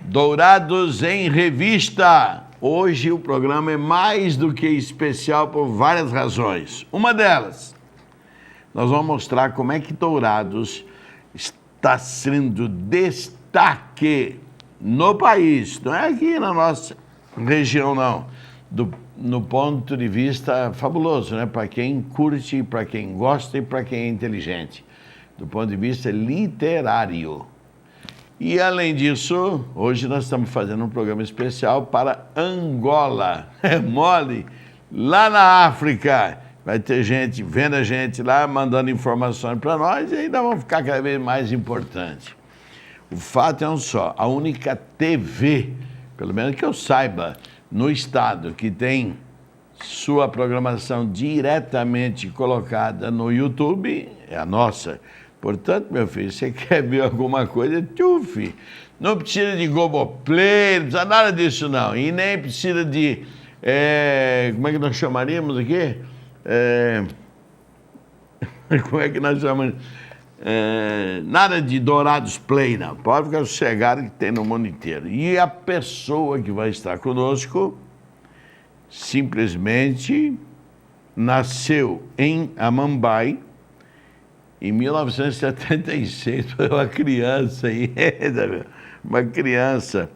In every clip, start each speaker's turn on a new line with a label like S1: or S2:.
S1: Dourados em Revista. Hoje o programa é mais do que especial por várias razões. Uma delas, nós vamos mostrar como é que Dourados está sendo destaque no país. Não é aqui na nossa região, não. No ponto de vista fabuloso, né? Para quem curte, para quem gosta e para quem é inteligente. Do ponto de vista literário. E, além disso, hoje nós estamos fazendo um programa especial para Angola. É mole, lá na África. Vai ter gente vendo a gente lá, mandando informações para nós e ainda vão ficar cada vez mais importante. O fato é um só, a única TV, pelo menos que eu saiba, no estado que tem sua programação diretamente colocada no YouTube é a nossa. Portanto, meu filho, você quer ver alguma coisa, tchuf. Não precisa de Globoplay, não precisa nada disso, não. E nem precisa de, como é que nós chamaríamos aqui? Como é que nós chamamos? Nada de Dourados Play, não. Pode ficar sossegado que tem no mundo inteiro. E a pessoa que vai estar conosco simplesmente nasceu em Amambai, em 1976, foi uma criança ainda, uma criança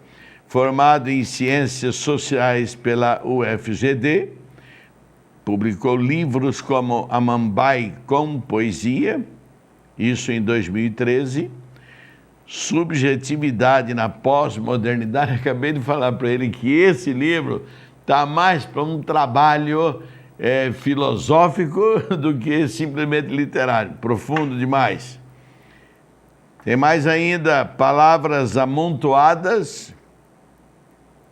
S1: formada em Ciências Sociais pela UFGD, publicou livros como Amambai com Poesia, isso em 2013, Subjetividade na Pós-Modernidade. Acabei de falar para ele que esse livro está mais para um trabalho filosófico do que simplesmente literário, profundo demais. Tem mais ainda Palavras Amontoadas.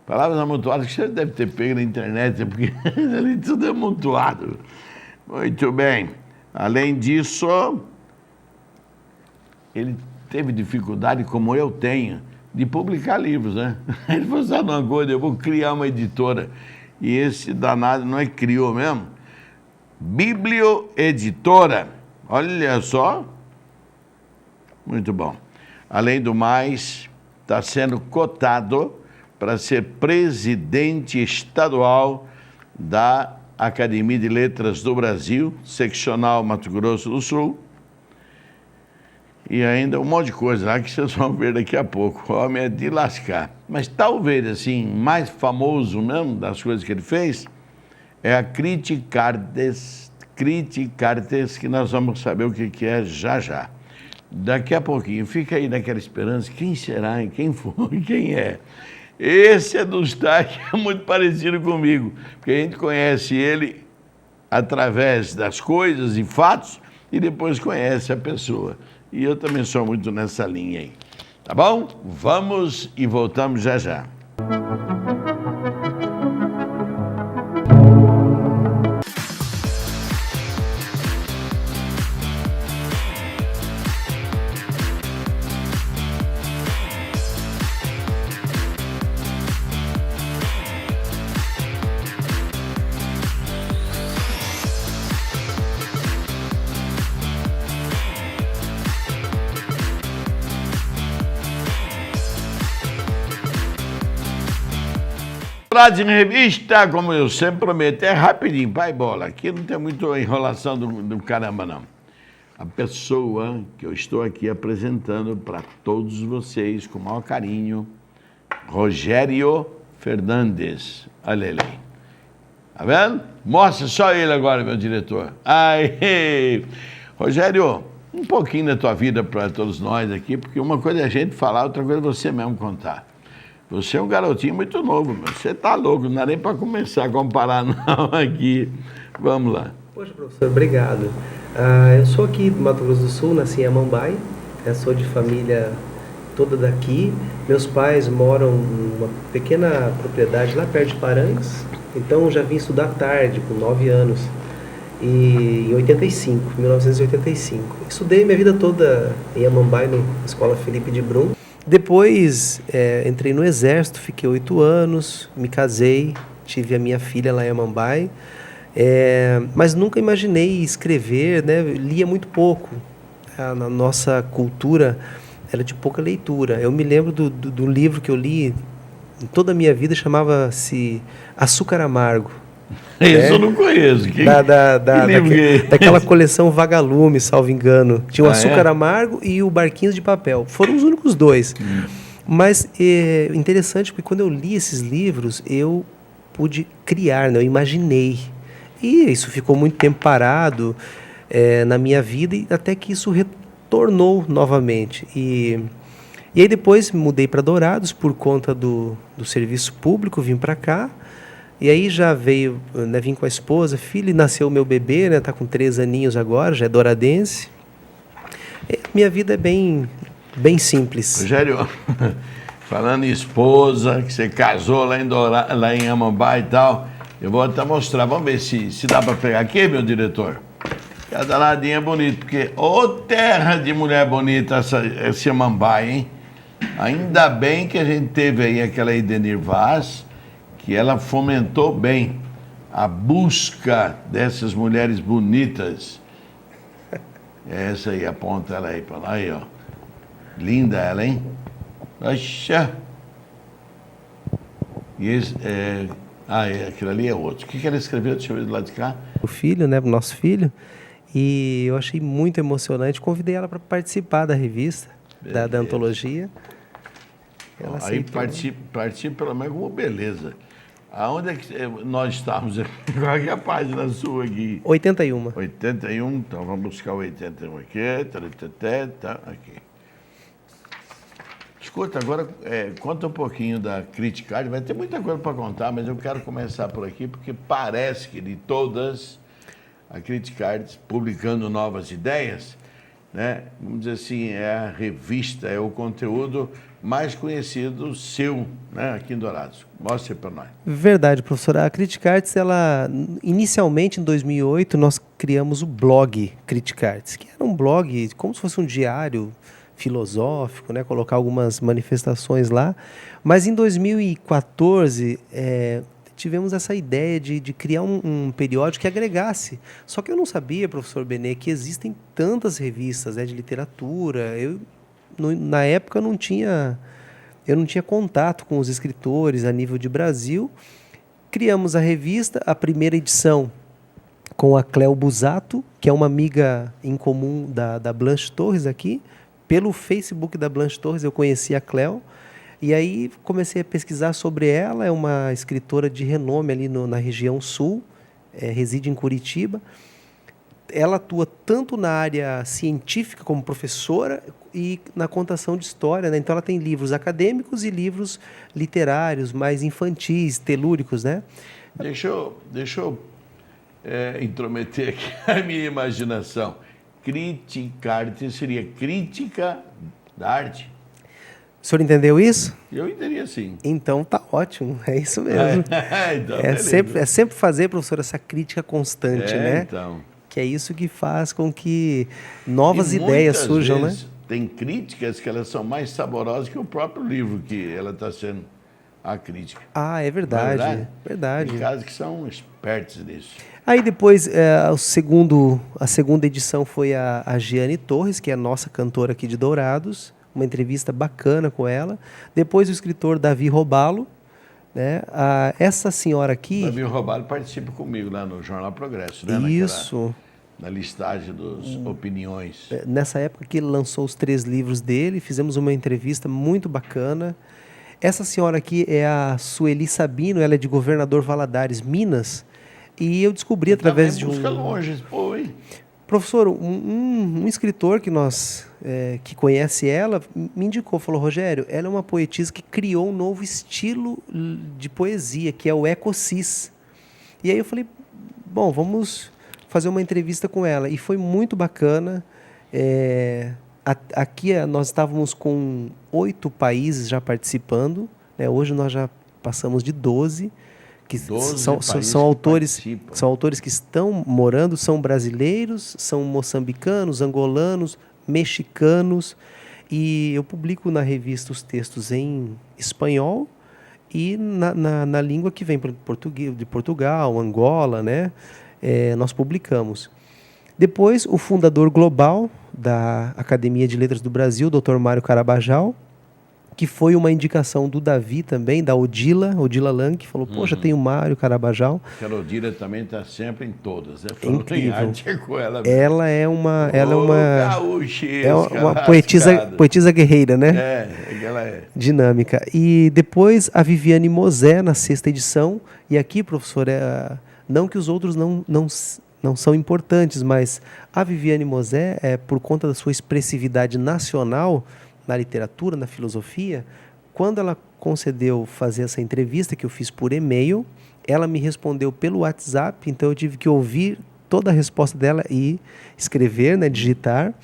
S1: Palavras amontoadas que você deve ter pego na internet, porque ali tudo é amontoado. Muito bem. Além disso, ele teve dificuldade, como eu tenho, de publicar livros, né? Ele falou, sabe uma coisa, eu vou criar uma editora. E esse danado não é criou mesmo? Biblioeditora. Olha só. Muito bom. Além do mais, está sendo cotado para ser presidente estadual da Academia de Letras do Brasil, seccional Mato Grosso do Sul. E ainda um monte de coisa lá que vocês vão ver daqui a pouco. O homem é de lascar. Mas talvez, assim, mais famoso mesmo das coisas que ele fez é a Criticartes, que nós vamos saber o que é já já. Daqui a pouquinho, fica aí naquela esperança, quem será, quem foi, quem é. Esse é do Eustáquio, é muito parecido comigo, porque a gente conhece ele através das coisas e fatos e depois conhece a pessoa. E eu também sou muito nessa linha aí. Tá bom? Vamos e voltamos já já. Dourados em Revista, como eu sempre prometo, é rapidinho, pai bola. Aqui não tem muita enrolação do caramba, não. A pessoa que eu estou aqui apresentando para todos vocês, com o maior carinho, Rogério Fernandes. Olha ele aí. Tá vendo? Mostra só ele agora, meu diretor. Aí, Rogério, um pouquinho da tua vida para todos nós aqui, porque uma coisa é a gente falar, outra coisa é você mesmo contar. Você é um garotinho muito novo, meu. Você tá louco, não dá nem para começar a comparar não aqui. Vamos lá.
S2: Poxa, professor, obrigado. Eu sou aqui do Mato Grosso do Sul, nasci em Amambai, sou de família toda daqui. Meus pais moram numa pequena propriedade lá perto de Paranhos, então já vim estudar tarde, com 9 anos, e em 1985. Estudei minha vida toda em Amambai, na Escola Felipe de Brum. Depois entrei no Exército, fiquei 8 anos, me casei tive a minha filha lá em Amambai, mas nunca imaginei escrever, né? Eu lia muito pouco. Na nossa cultura era de pouca leitura. Eu me lembro do livro que eu li em toda a minha vida, chamava-se Açúcar Amargo.
S1: Isso eu não conheço.
S2: Daquela coleção Vagalume, salvo engano. Tinha o Açúcar Amargo e o Barquinhos de Papel. Foram os únicos dois. Mas é interessante porque quando eu li esses livros, eu pude criar, né? Eu imaginei. E isso ficou muito tempo parado na minha vida, e até que isso retornou novamente. E aí depois mudei para Dourados por conta do serviço público, vim para cá. E aí já veio, né, vim com a esposa, filho, e nasceu o meu bebê, né? Tá com 3 aninhos agora, já é douradense. Minha vida é bem simples.
S1: Rogério, falando em esposa, que você casou lá em Amambai e tal, eu vou até mostrar, vamos ver se dá para pegar aqui, meu diretor. Cada ladinho é bonito, porque terra de mulher bonita esse Amambai, hein? Ainda bem que a gente teve aí aquela Edenir Vaz, que ela fomentou bem a busca dessas mulheres bonitas. Essa aí, aponta ela aí para lá, aí, ó. Linda ela, hein? Oxa! E esse, aquilo ali é outro. O que ela escreveu? Deixa eu ver do lado de cá.
S2: O filho, né? O nosso filho. E eu achei muito emocionante. Convidei ela para participar da revista, da antologia.
S1: Ela aí participa pelo menos com beleza. Aonde é que nós estamos? Qual é a página sua aqui?
S2: 81.
S1: 81, então vamos buscar o 81 aqui. Tá, aqui. Escuta, agora conta um pouquinho da Criticard. Vai ter muita coisa para contar, mas eu quero começar por aqui, porque parece que de todas, a Criticard publicando novas ideias, né? Vamos dizer assim, é a revista, é o conteúdo mais conhecido seu, né, aqui em Dourados. Mostre para nós.
S2: Verdade, professora. A Criticards, inicialmente em 2008, nós criamos o blog Criticards, que era um blog como se fosse um diário filosófico, né, colocar algumas manifestações lá. Mas em 2014, tivemos essa ideia de criar um periódico que agregasse. Só que eu não sabia, professor Benê, que existem tantas revistas, né, de literatura. Na época eu não tinha contato com os escritores a nível de Brasil. Criamos a revista, a primeira edição com a Cléo Busato, que é uma amiga em comum da Blanche Torres aqui. Pelo Facebook da Blanche Torres eu conheci a Cléo. E aí comecei a pesquisar sobre ela. É uma escritora de renome ali na região sul, reside em Curitiba. Ela atua tanto na área científica como professora e na contação de história, né? Então ela tem livros acadêmicos e livros literários, mais infantis, telúricos, né?
S1: Deixa eu intrometer aqui a minha imaginação. Criticarte seria crítica da arte?
S2: O senhor entendeu isso?
S1: Eu entendi sim.
S2: Então tá ótimo, é isso mesmo.
S1: Então,
S2: é sempre fazer, professor, essa crítica constante, né?
S1: Então.
S2: Que é isso que faz com que novas ideias surjam, né?
S1: Tem críticas que elas são mais saborosas que o próprio livro que ela está sendo a crítica.
S2: Ah, é verdade. Verdade.
S1: Tem casos que são espertos nisso.
S2: Aí depois, a segunda edição foi a Giane Torres, que é a nossa cantora aqui de Dourados. Uma entrevista bacana com ela. Depois o escritor Davi Robalo, né? Essa senhora aqui...
S1: Davi Robalo participa comigo lá no Jornal Progresso, né?
S2: Isso.
S1: Na listagem dos opiniões.
S2: Nessa época que ele lançou os 3 livros dele, fizemos uma entrevista muito bacana. Essa senhora aqui é a Sueli Sabino, ela é de Governador Valadares, Minas. E eu descobri através de
S1: busca longe, pô, hein?
S2: Professor, um escritor que conhece ela me indicou, falou: Rogério, ela é uma poetisa que criou um novo estilo de poesia, que é o ecocis. E aí eu falei, bom, vamos fazer uma entrevista com ela. E foi muito bacana. Aqui nós estávamos com 8 países já participando, né? Hoje nós já passamos de 12. Que são autores que estão morando, são brasileiros, são moçambicanos, angolanos, mexicanos, e eu publico na revista os textos em espanhol e na língua que vem de Portugal, Angola, né? Nós publicamos. Depois, o fundador global da Academia de Letras do Brasil, Dr. Mário Carabajal, que foi uma indicação do Davi também, da Odila Lang, que falou, poxa, tem o Mário Carabajal.
S1: A Odila também está sempre em todas, né?
S2: É incrível.
S1: Com ela
S2: é uma
S1: poetisa
S2: guerreira, né?
S1: Ela é.
S2: Dinâmica. E depois a Viviane Mosé, na 6ª edição, e aqui, professor, não que os outros não são importantes, mas a Viviane Mosé, por conta da sua expressividade nacional, na literatura, na filosofia, quando ela concedeu fazer essa entrevista, que eu fiz por e-mail, ela me respondeu pelo WhatsApp, então eu tive que ouvir toda a resposta dela e escrever, né, digitar.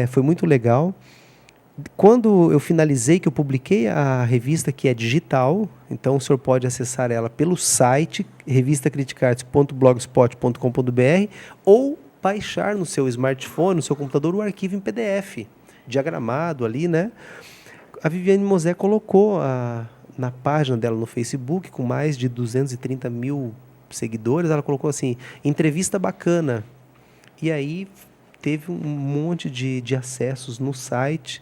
S2: Foi muito legal. Quando eu finalizei, que eu publiquei a revista, que é digital, então o senhor pode acessar ela pelo site revistacriticartes.blogspot.com.br ou baixar no seu smartphone, no seu computador, o arquivo em PDF, diagramado ali, né? A Viviane Mosé colocou na página dela no Facebook, com mais de 230 mil seguidores, ela colocou assim, entrevista bacana. E aí teve um monte de acessos no site,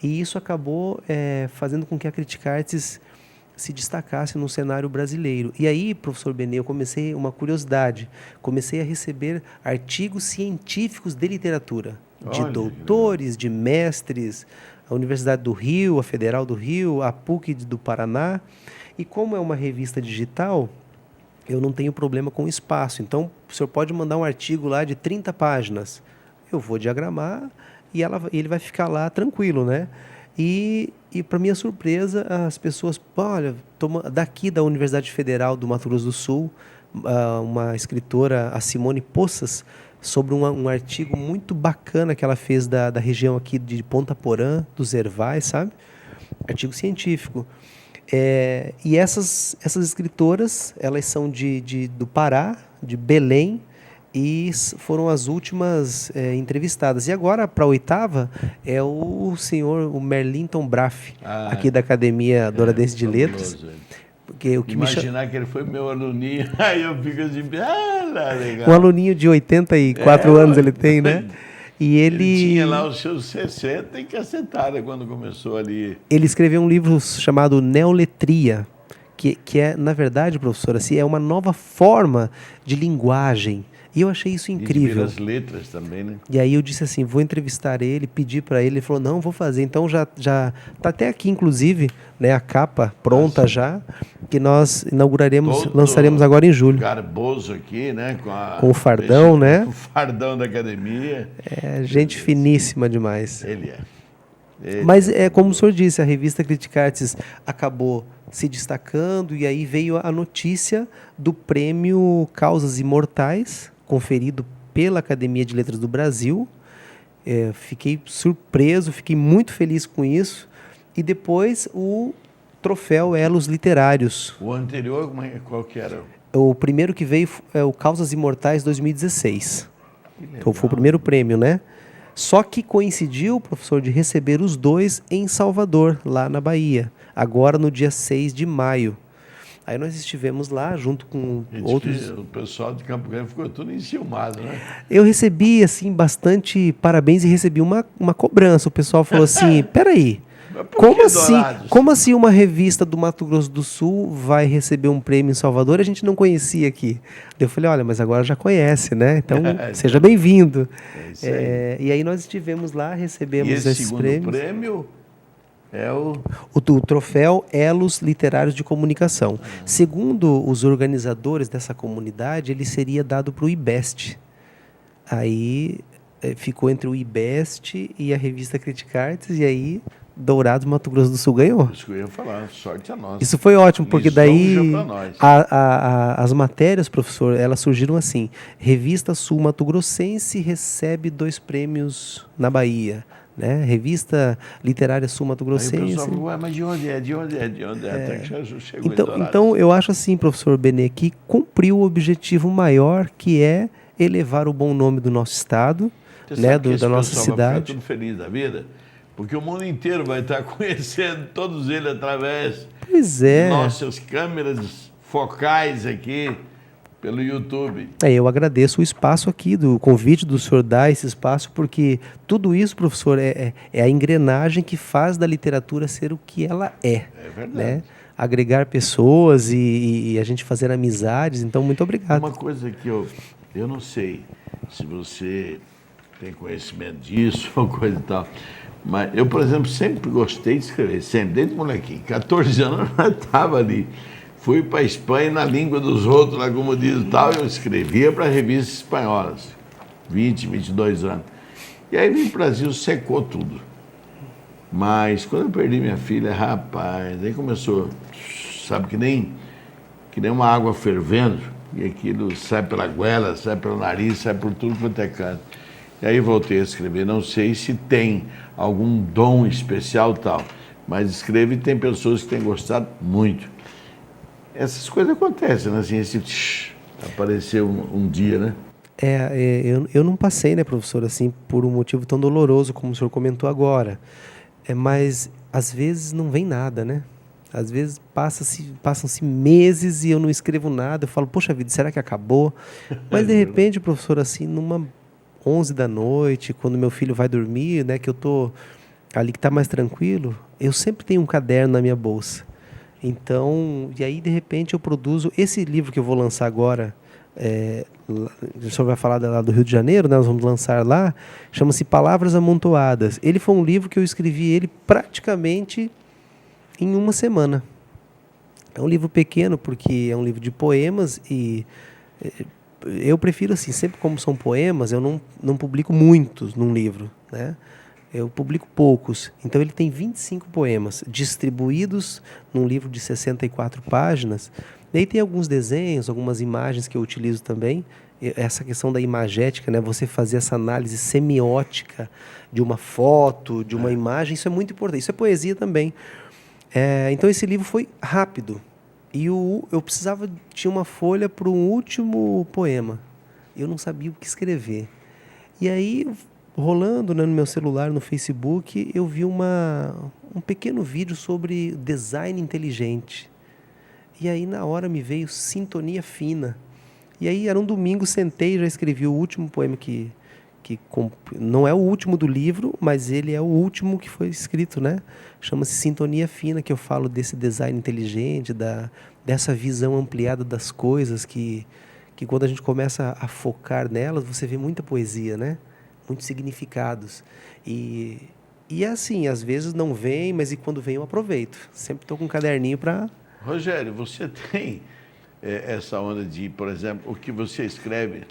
S2: e isso acabou fazendo com que a Criticartes se destacasse no cenário brasileiro. E aí, professor Benê, eu comecei uma curiosidade, comecei a receber artigos científicos de literatura, de doutores, de mestres, a Universidade do Rio, a Federal do Rio, a PUC do Paraná. E como é uma revista digital, eu não tenho problema com espaço. Então, o senhor pode mandar um artigo lá de 30 páginas. Eu vou diagramar e ele vai ficar lá tranquilo, né? E para minha surpresa, as pessoas, olha, daqui da Universidade Federal do Mato Grosso do Sul, uma escritora, a Simone Poças, sobre um artigo muito bacana que ela fez da região aqui de Ponta Porã, dos Hervais, sabe? Artigo científico. E essas escritoras, elas são do Pará, de Belém, e foram as últimas entrevistadas. E agora, para a 8ª, é o senhor, o Merlinton Braff, aqui da Academia Douradense de Letras.
S1: Imaginar que ele foi meu aluninho, aí eu fico assim, legal.
S2: Um aluninho de 84 anos ele tem, né? E ele
S1: tinha lá os seus 60 e cacetada quando começou ali.
S2: Ele escreveu um livro chamado Neoletria, que é, na verdade, professor, assim, é uma nova forma de linguagem. E eu achei isso incrível.
S1: E as letras também, né?
S2: E aí eu disse assim, vou entrevistar ele, pedi para ele falou, não, vou fazer. Então já tá até aqui, inclusive, né, a capa pronta já, que nós lançaremos agora em julho.
S1: Garboso aqui, né?
S2: Com o fardão, né?
S1: Com o fardão da academia.
S2: Gente finíssima demais.
S1: Ele é.
S2: Mas como o senhor disse, a revista Criticartes acabou se destacando, e aí veio a notícia do prêmio Causas Imortais, conferido pela Academia de Letras do Brasil. Fiquei surpreso, fiquei muito feliz com isso. E depois o troféu Elos Literários.
S1: O anterior, qual que era?
S2: O primeiro que veio é o Causas Imortais 2016. Então foi o primeiro prêmio, né? Só que coincidiu, professor, de receber os dois em Salvador, lá na Bahia, agora no dia 6 de maio. Aí nós estivemos lá junto com outros...
S1: O pessoal de Campo Grande ficou tudo enciumado, né?
S2: Eu recebi, assim, bastante parabéns e recebi uma cobrança. O pessoal falou assim, peraí, como assim uma revista do Mato Grosso do Sul vai receber um prêmio em Salvador? A gente não conhecia aqui. Eu falei, olha, mas agora já conhece, né? Então, seja bem-vindo. E aí nós estivemos lá, recebemos esses prêmios.
S1: E esse segundo prêmio é
S2: o troféu Elos Literários de Comunicação. Segundo os organizadores dessa comunidade, ele seria dado para o IBEST. Aí ficou entre o IBEST e a revista Criticartes, e aí Dourados, Mato Grosso do Sul ganhou.
S1: Isso que eu ia falar, sorte a nossa.
S2: Isso foi ótimo, porque daí
S1: nós.
S2: As matérias, professor, elas surgiram assim: Revista Sul Mato Grossense recebe 2 prêmios na Bahia, né? Revista Literária Sul Mato Grossense.
S1: Aí o pessoal falou, mas de onde é? Até que chegou
S2: então eu acho assim, professor Benê, que cumpriu o objetivo maior, que é elevar o bom nome do nosso estado, né, da nossa cidade.
S1: Vai ficar tudo feliz da vida, Porque o mundo inteiro vai estar conhecendo todos eles através
S2: Pois
S1: de
S2: é.
S1: nossas câmeras focais aqui pelo YouTube.
S2: Eu agradeço o espaço aqui, do convite do senhor dar esse espaço, porque tudo isso, professor, é a engrenagem que faz da literatura ser o que ela é.
S1: É verdade.
S2: Né? Agregar pessoas e a gente fazer amizades. Então, muito obrigado.
S1: Uma coisa que eu não sei se você tem conhecimento disso ou coisa e tal, mas eu, por exemplo, sempre gostei de escrever, sempre, desde molequinho. 14 anos eu já estava ali. Fui para a Espanha na língua dos outros, lá como diz e tal, eu escrevia para revistas espanholas, 20, 22 anos. E aí vim para o Brasil, secou tudo. Mas quando eu perdi minha filha, rapaz, aí começou, sabe, que nem uma água fervendo, e aquilo sai pela goela, sai pelo nariz, sai por tudo quanto é canto. E aí voltei a escrever, não sei se tem algum dom especial tal, mas escrevo e tem pessoas que têm gostado muito. Essas coisas acontecem, né? Assim, apareceu um dia, né?
S2: Eu não passei, né, professor, assim, por um motivo tão doloroso como o senhor comentou agora. Mas, às vezes, não vem nada, né? Às vezes, passam-se meses e eu não escrevo nada. Eu falo, poxa vida, será que acabou? Mas, de repente, professor, assim, numa 11 da noite, quando meu filho vai dormir, né, que eu tô ali que tá mais tranquilo, eu sempre tenho um caderno na minha bolsa. Então, e aí, de repente, eu produzo esse livro que eu vou lançar agora. O senhor vai falar lá do Rio de Janeiro, né? Nós vamos lançar lá, chama-se Palavras Amontoadas. Ele foi um livro que eu escrevi ele praticamente em uma semana. É um livro pequeno porque é um livro de poemas e eu prefiro assim, sempre como são poemas, eu não publico muitos num livro, né? Eu publico poucos. Então ele tem 25 poemas distribuídos num livro de 64 páginas. Daí tem alguns desenhos, algumas imagens que eu utilizo também. Essa questão da imagética, né? Você fazer essa análise semiótica de uma foto, de uma imagem, isso é muito importante. Isso é poesia também. Então esse livro foi rápido. E eu tinha uma folha para um último poema. Eu não sabia o que escrever. E aí, rolando, né, no meu celular, no Facebook, eu vi um pequeno vídeo sobre design inteligente. E aí, na hora, me veio sintonia fina. E aí, era um domingo, sentei e já escrevi o último poema que não é o último do livro, mas ele é o último que foi escrito, né? Chama-se Sintonia Fina, que eu falo desse design inteligente, dessa visão ampliada das coisas, que quando a gente começa a focar nelas, você vê muita poesia, né? Muitos significados. E assim, às vezes não vem, mas quando vem eu aproveito. Sempre estou com um caderninho para...
S1: Rogério, você tem essa onda de, por exemplo, o que você escreve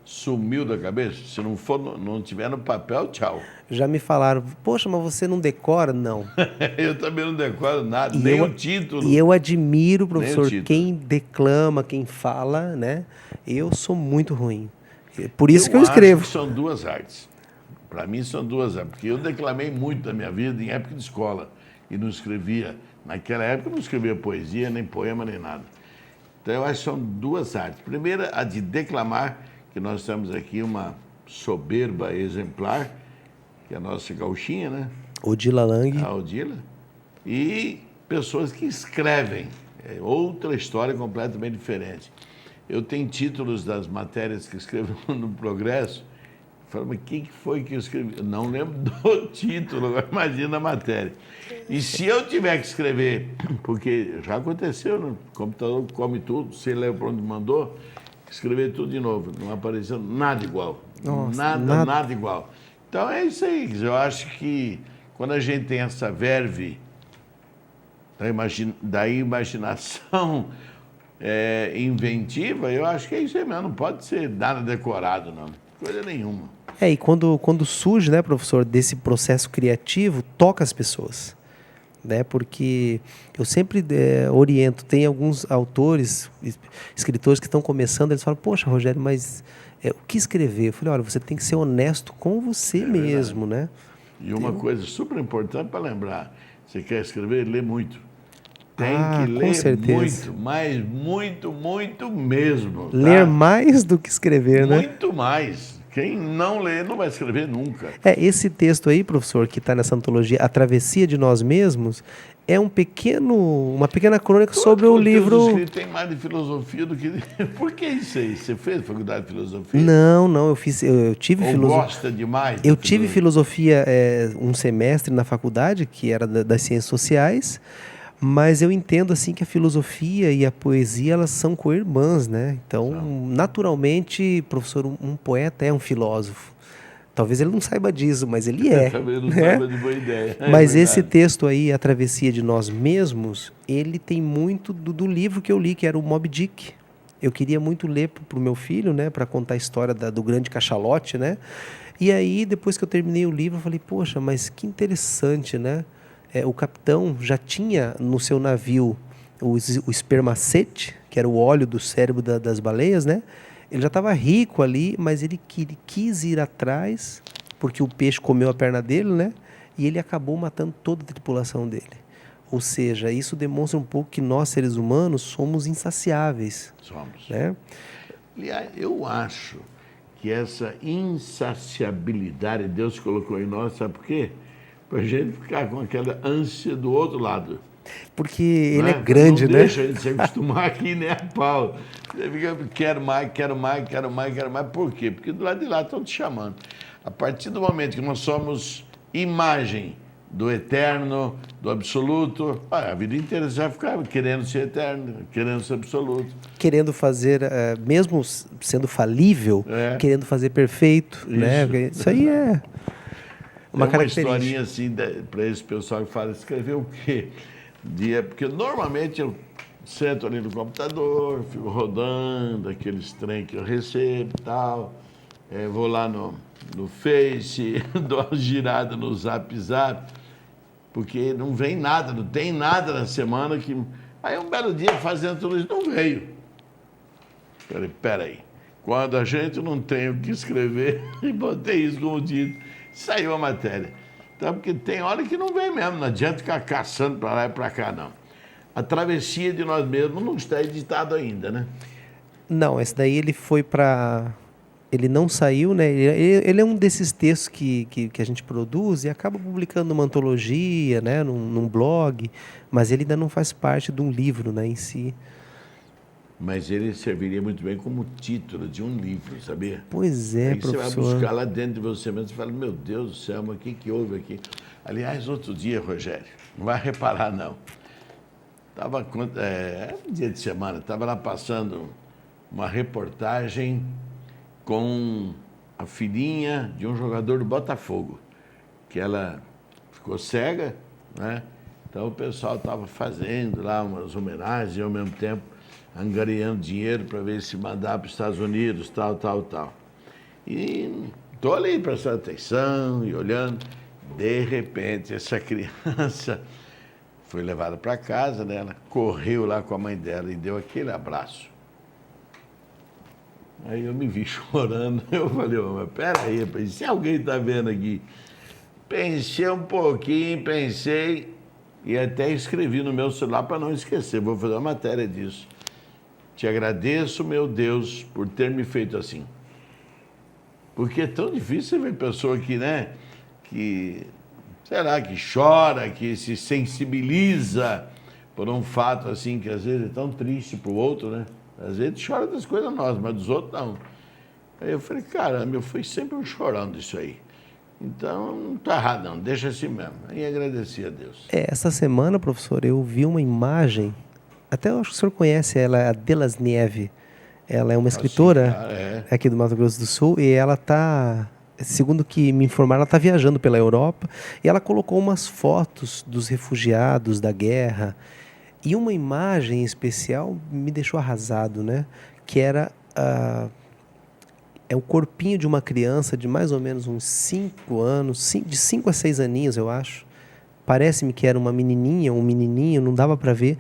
S1: sumiu da cabeça? Se não tiver no papel, tchau.
S2: Já me falaram, poxa, mas você não decora? Não.
S1: Eu também não decoro nada, nem o título.
S2: E eu admiro, professor, quem declama, quem fala, né? Eu sou muito ruim. Por isso que eu escrevo.
S1: Acho que são duas artes. Para mim são duas artes, porque eu declamei muito na minha vida em época de escola e não escrevia. Naquela época eu não escrevia poesia, nem poema, nem nada. Então eu acho que são duas artes. Primeira, a de declamar, que nós temos aqui uma soberba exemplar, que é a nossa gauchinha, né?
S2: Odila Lang.
S1: A Odila. E pessoas que escrevem. É outra história completamente diferente. Eu tenho títulos das matérias que escrevo no Progresso. Falo, mas o que foi que eu escrevi? Eu não lembro do título, agora imagina a matéria. E se eu tiver que escrever, porque já aconteceu, no computador come tudo, você leva para onde mandou, escrever tudo de novo. Não apareceu nada igual.
S2: Nossa,
S1: nada igual. Então é isso aí. Eu acho que quando a gente tem essa verve da imaginação inventiva, eu acho que é isso aí mesmo. Não pode ser nada decorado, não. Coisa nenhuma.
S2: E quando surge, né, professor, desse processo criativo, toca as pessoas. Né, porque eu sempre oriento, tem alguns autores, escritores que estão começando, eles falam, poxa, Rogério, mas o que escrever? Eu falei, olha, você tem que ser honesto com você mesmo, né?
S1: E uma coisa super importante para lembrar, você quer escrever, lê muito. Tem que ler
S2: com certeza.
S1: muito, mas muito mesmo. Tá?
S2: Ler mais do que escrever, né?
S1: Muito mais. Quem não lê não vai escrever nunca.
S2: Esse texto aí, professor, que está nessa antologia, A Travessia de Nós Mesmos, é uma pequena crônica sobre o livro...
S1: Escrito tem mais de filosofia do que... Por que isso aí? Você fez faculdade de filosofia?
S2: Não, eu tive
S1: Ou
S2: filosofia.
S1: gosta demais?
S2: Eu tive filosofia um semestre na faculdade, que era das ciências sociais, mas eu entendo assim que a filosofia e a poesia elas são co-irmãs, né? Então, naturalmente, professor, um poeta é um filósofo. Talvez ele não saiba disso, mas ele é.
S1: Talvez não
S2: né?
S1: saiba de boa ideia.
S2: Mas esse texto aí, A Travessia de Nós Mesmos, ele tem muito do livro que eu li, que era o Moby Dick. Eu queria muito ler para o meu filho, né, para contar a história do grande cachalote, né? E aí, depois que eu terminei o livro, eu falei, poxa, mas que interessante, né? O capitão já tinha no seu navio o espermacete, que era o óleo do cérebro das baleias, né? Ele já estava rico ali, mas ele quis ir atrás, porque o peixe comeu a perna dele, né? E ele acabou matando toda a tripulação dele. Ou seja, isso demonstra um pouco que nós, seres humanos, somos insaciáveis.
S1: Somos.
S2: Né?
S1: Aliás, eu acho que essa insaciabilidade Deus colocou em nós, sabe por quê? Para a gente ficar com aquela ânsia do outro lado.
S2: Porque ele é grande,
S1: não
S2: né?
S1: Deixa a gente se acostumar aqui, né, a pau. Você fica, quero mais. Por quê? Porque do lado de lá estão te chamando. A partir do momento que nós somos imagem do eterno, do absoluto, a vida inteira você vai ficar querendo ser eterno, querendo ser absoluto.
S2: Querendo fazer, mesmo sendo falível, querendo fazer perfeito.
S1: Isso.
S2: Né? Isso aí é uma característica.
S1: Uma historinha assim, para esse pessoal que fala, escrever o quê? Porque normalmente eu sento ali no computador, fico rodando aqueles trem que eu recebo e tal, vou lá no Face, dou uma girada no Zap, porque não vem nada, não tem nada na semana que... Aí um belo dia fazendo tudo isso, não veio. Falei, peraí, quando a gente não tem o que escrever, e botei isso como dito, saiu a matéria. Então, porque tem hora que não vem mesmo, não adianta ficar caçando para lá e para cá, não. A Travessia de Nós Mesmos não está editado ainda, né?
S2: Não, esse daí ele foi para... Ele não saiu, né? Ele é um desses textos que a gente produz e acaba publicando numa antologia, né? Num blog, mas ele ainda não faz parte de um livro, né, em si.
S1: Mas ele serviria muito bem como título de um livro, sabia?
S2: Pois é,
S1: aí
S2: professor.
S1: Você vai buscar lá dentro de você mesmo e fala, meu Deus do céu, mas o que houve aqui? Aliás, outro dia, Rogério, não vai reparar, não. Estava, um dia de semana, estava lá passando uma reportagem com a filhinha de um jogador do Botafogo, que ela ficou cega, né? Então o pessoal estava fazendo lá umas homenagens e ao mesmo tempo angariando dinheiro para ver se mandar para os Estados Unidos, tal. E estou ali prestando atenção e olhando. De repente, essa criança foi levada para casa, né? Ela correu lá com a mãe dela e deu aquele abraço. Aí eu me vi chorando, eu falei, mas peraí, se alguém está vendo aqui. Pensei um pouquinho, e até escrevi no meu celular para não esquecer, vou fazer uma matéria disso. Te agradeço, meu Deus, por ter me feito assim. Porque é tão difícil ver pessoa que, né, que chora, que se sensibiliza por um fato assim, que às vezes é tão triste para o outro, né? Às vezes chora das coisas nossas, mas dos outros não. Aí eu falei, caramba, eu fui sempre um chorão disso aí. Então, não está errado não, deixa assim mesmo. Aí agradeci a Deus.
S2: Essa semana, professor, eu vi uma imagem, até eu acho que o senhor conhece ela, a Delas Nieve. Ela é uma escritora aqui do Mato Grosso do Sul e ela está, segundo que me informaram, ela está viajando pela Europa e ela colocou umas fotos dos refugiados da guerra. E uma imagem especial me deixou arrasado, né? Que era o corpinho de uma criança de mais ou menos uns 5 anos, de 5 a 6 aninhos, eu acho. Parece-me que era uma menininha, um menininho, não dava para ver.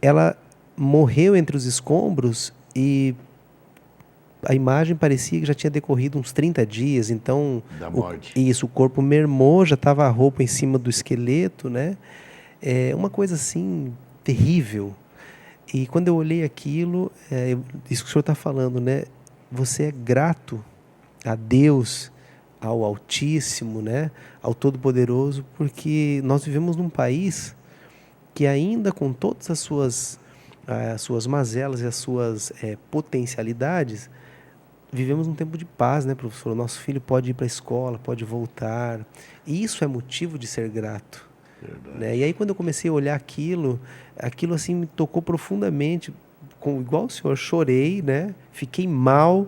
S2: Ela morreu entre os escombros e a imagem parecia que já tinha decorrido uns 30 dias. Então,
S1: da morte.
S2: O corpo mermou, já estava a roupa em cima do esqueleto, né? É uma coisa assim... terrível. E quando eu olhei aquilo, isso que o senhor está falando, né? Você é grato a Deus, ao Altíssimo, né? Ao Todo-Poderoso, porque nós vivemos num país que ainda com todas as suas mazelas e as suas potencialidades, vivemos num tempo de paz, né, professor? O nosso filho pode ir para a escola, pode voltar, e isso é motivo de ser grato. Né? E aí quando eu comecei a olhar aquilo assim me tocou profundamente, igual o senhor, chorei, né? Fiquei mal,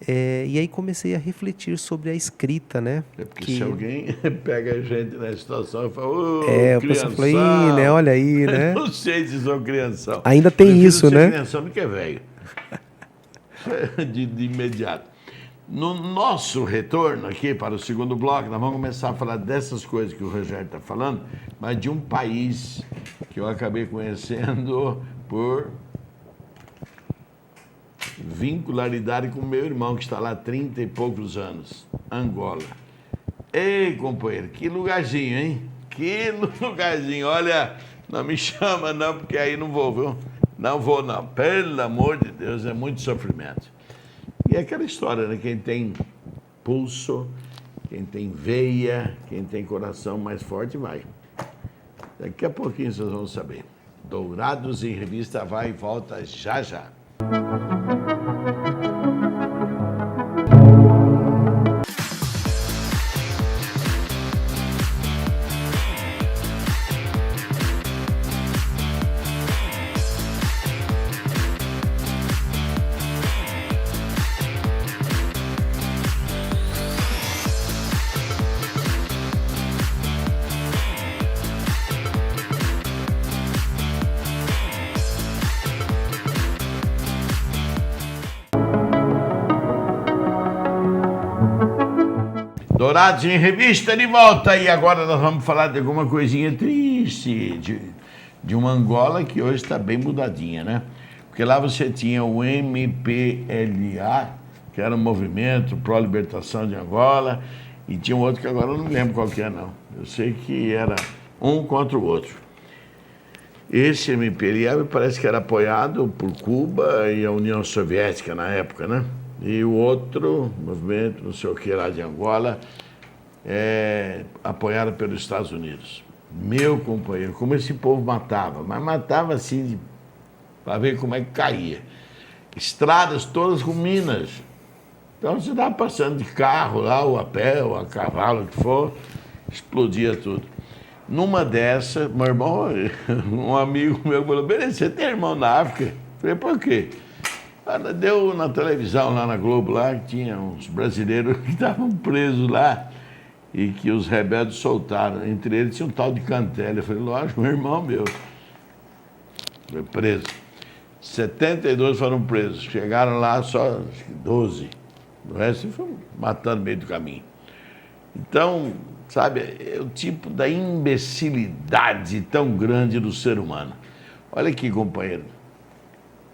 S2: e aí comecei a refletir sobre a escrita, né?
S1: É porque se alguém pega a gente na situação e fala,
S2: o pessoal falou, ih, né? Olha aí, né?
S1: Não sei se sou crianção.
S2: Ainda tem isso, né?
S1: Crianção do que é velho. De imediato. No nosso retorno aqui para o segundo bloco, nós vamos começar a falar dessas coisas que o Rogério está falando, mas de um país que eu acabei conhecendo por vincularidade com meu irmão, que está lá há 30 e poucos anos, Angola. Ei, companheiro, que lugarzinho, hein? Que lugarzinho. Olha, não me chama não, porque aí não vou, viu? Não vou, não. Pelo amor de Deus, é muito sofrimento. E é aquela história, né? Quem tem pulso, quem tem veia, quem tem coração mais forte, vai. Daqui a pouquinho vocês vão saber. Dourados em Revista vai e volta já já. Dourados em Revista de volta, e agora nós vamos falar de alguma coisinha triste, de uma Angola que hoje está bem mudadinha, né? Porque lá você tinha o MPLA, que era um movimento pró-libertação de Angola, e tinha um outro que agora eu não lembro qual que é, não. Eu sei que era um contra o outro. Esse MPLA me parece que era apoiado por Cuba e a União Soviética na época, né? E o outro movimento, não sei o que lá de Angola, apoiado pelos Estados Unidos. Meu companheiro, como esse povo matava, mas matava assim, para ver como é que caía. Estradas todas com minas. Então você estava passando de carro lá, ou a pé, ou a cavalo, o que for, explodia tudo. Numa dessas, meu irmão, um amigo meu falou, beleza, você tem irmão na África? Eu falei, por quê? Deu na televisão, lá na Globo, lá, que tinha uns brasileiros que estavam presos lá e que os rebeldes soltaram. Entre eles tinha um tal de Cantelli. Eu falei, lógico, um irmão meu. Foi preso. 72 foram presos. Chegaram lá só 12. O resto foram matando no meio do caminho. Então, sabe, é o tipo da imbecilidade tão grande do ser humano. Olha aqui, companheiro.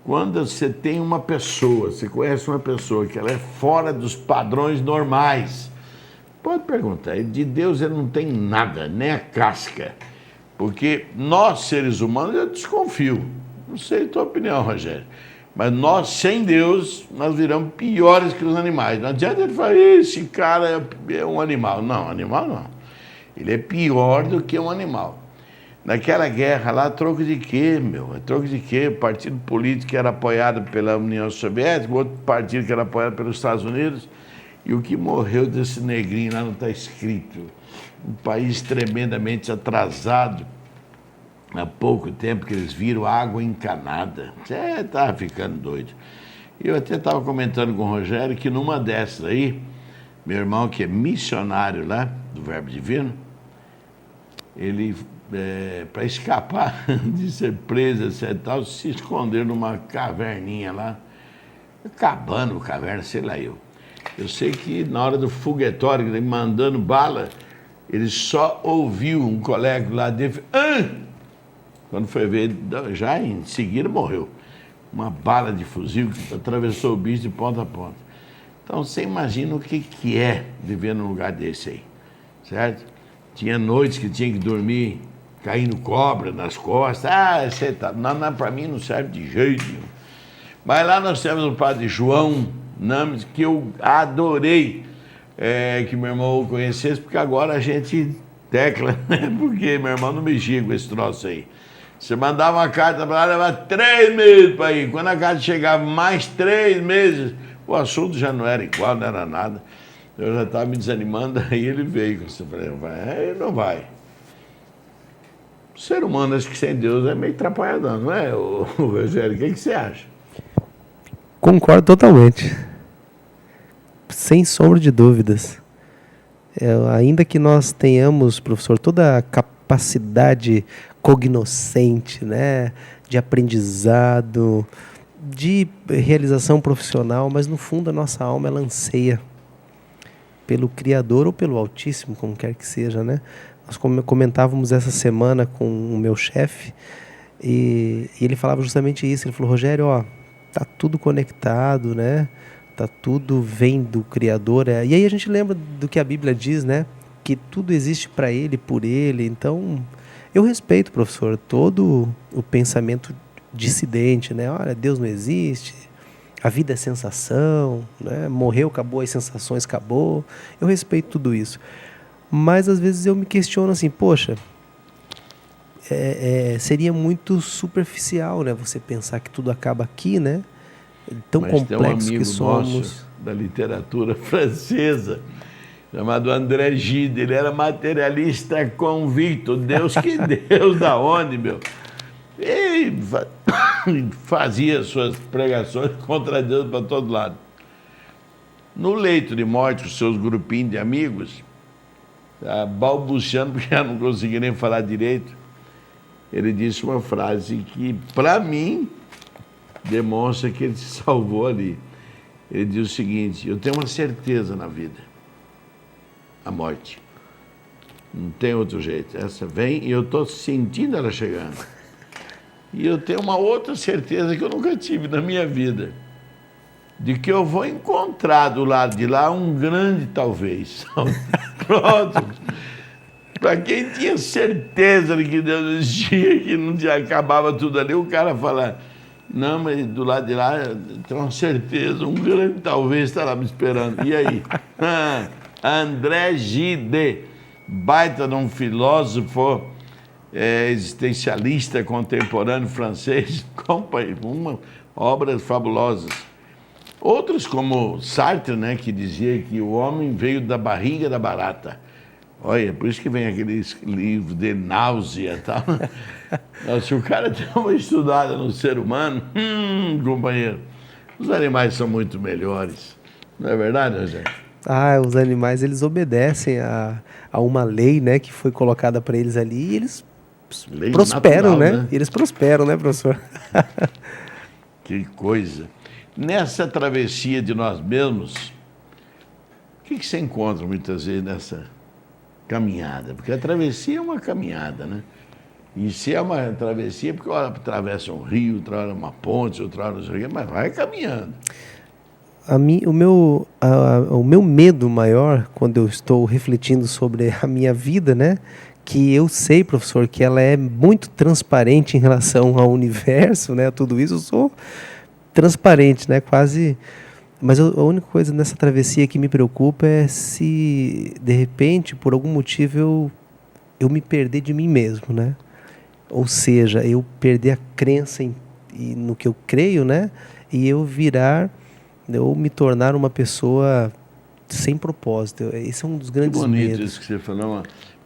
S1: Quando você tem uma pessoa, você conhece uma pessoa que ela é fora dos padrões normais, pode perguntar, de Deus ele não tem nada, nem a casca. Porque nós, seres humanos, eu desconfio. Não sei a tua opinião, Rogério. Mas nós, sem Deus, nós viramos piores que os animais. Não adianta ele falar, esse cara é um animal. Não, animal não. Ele é pior do que um animal. Naquela guerra lá, troco de quê, meu? Troco de quê? O partido político que era apoiado pela União Soviética, outro partido que era apoiado pelos Estados Unidos, e o que morreu desse negrinho lá não está escrito. Um país tremendamente atrasado, há pouco tempo que eles viram água encanada. Você estava ficando doido. Eu até estava comentando com o Rogério que numa dessas aí, meu irmão, que é missionário lá, do Verbo Divino, ele... para escapar de ser preso, etc. Tal, se esconder numa caverninha lá, acabando a caverna, sei lá eu. Eu sei que na hora do foguetório, mandando bala, ele só ouviu um colega lá dentro, quando foi ver, já em seguida morreu. Uma bala de fuzil que atravessou o bicho de ponta a ponta. Então você imagina o que é viver num lugar desse aí, certo? Tinha noites que tinha que dormir caindo cobra nas costas. Você tá... Não, para mim não serve de jeito nenhum. Mas lá nós temos o padre João, nomes que eu adorei que meu irmão o conhecesse, porque agora a gente tecla, né? Porque meu irmão não mexia com esse troço aí. Você mandava uma carta para lá, levava 3 meses para ir. Quando a carta chegava mais 3 meses, o assunto já não era igual, não era nada. Eu já estava me desanimando, aí ele veio. Eu falei, ele não vai. O ser humano, acho que sem Deus, é meio atrapalhadão, não é, o Rogério? O que você acha?
S2: Concordo totalmente. Sem sombra de dúvidas. Ainda que nós tenhamos, professor, toda a capacidade cognoscente, né, de aprendizado, de realização profissional, mas no fundo a nossa alma ela anseia pelo Criador ou pelo Altíssimo, como quer que seja, né? Nós comentávamos essa semana com o meu chefe e ele falava justamente isso. Ele falou, Rogério, tá tudo conectado, né? Tá tudo vem do Criador. E aí a gente lembra do que a Bíblia diz, né? Que tudo existe para Ele, por Ele. Então, eu respeito, professor, todo o pensamento dissidente, né? Olha, Deus não existe, a vida é sensação, né? Morreu, acabou, as sensações, acabou. Eu respeito tudo isso. Mas às vezes eu me questiono assim, poxa, seria muito superficial, né? Você pensar que tudo acaba aqui, né? Tão
S1: Mas
S2: complexo
S1: tem um amigo
S2: que somos.
S1: Nosso, da literatura francesa, chamado André Gide, ele era materialista convicto. Deus que Deus da onde, meu? E fazia suas pregações contra Deus para todo lado. No leito de morte, com seus grupinhos de amigos, balbuciando, porque já não conseguia nem falar direito, ele disse uma frase que, para mim, demonstra que ele se salvou ali. Ele diz o seguinte, eu tenho uma certeza na vida, a morte. Não tem outro jeito. Essa vem e eu estou sentindo ela chegando. E eu tenho uma outra certeza que eu nunca tive na minha vida, de que eu vou encontrar do lado de lá um grande talvez. Pronto. Para quem tinha certeza de que Deus existia, que não tinha, acabava tudo ali, o cara fala, não, mas do lado de lá, tenho uma certeza, um grande talvez está lá me esperando. E aí? André Gide, baita de um filósofo existencialista contemporâneo francês, obras fabulosas. Outros, como Sartre, né, que dizia que o homem veio da barriga da barata. Olha, por isso que vem aqueles livros de náusea e tal. Se o cara tem uma estudada no ser humano, companheiro, os animais são muito melhores. Não é verdade, Rogério?
S2: Os animais, eles obedecem a uma lei, né, que foi colocada para eles ali e eles lei prosperam, natural, né? Eles prosperam, né, professor?
S1: Que coisa. Nessa travessia de nós mesmos, o que você encontra muitas vezes nessa caminhada? Porque a travessia é uma caminhada, né? E se é uma travessia, porque uma hora atravessa um rio, outra hora uma ponte, outra hora não sei o quê, mas vai caminhando.
S2: O meu medo maior, quando eu estou refletindo sobre a minha vida, né? Que eu sei, professor, que ela é muito transparente em relação ao universo, né? Tudo isso, eu sou transparente, né? Quase. Mas a única coisa nessa travessia que me preocupa é se, de repente, por algum motivo, eu me perder de mim mesmo, né? Ou seja, eu perder a crença no que eu creio, né? E eu me tornar uma pessoa sem propósito. Esse é um dos grandes medos.
S1: Que bonito isso que você falou,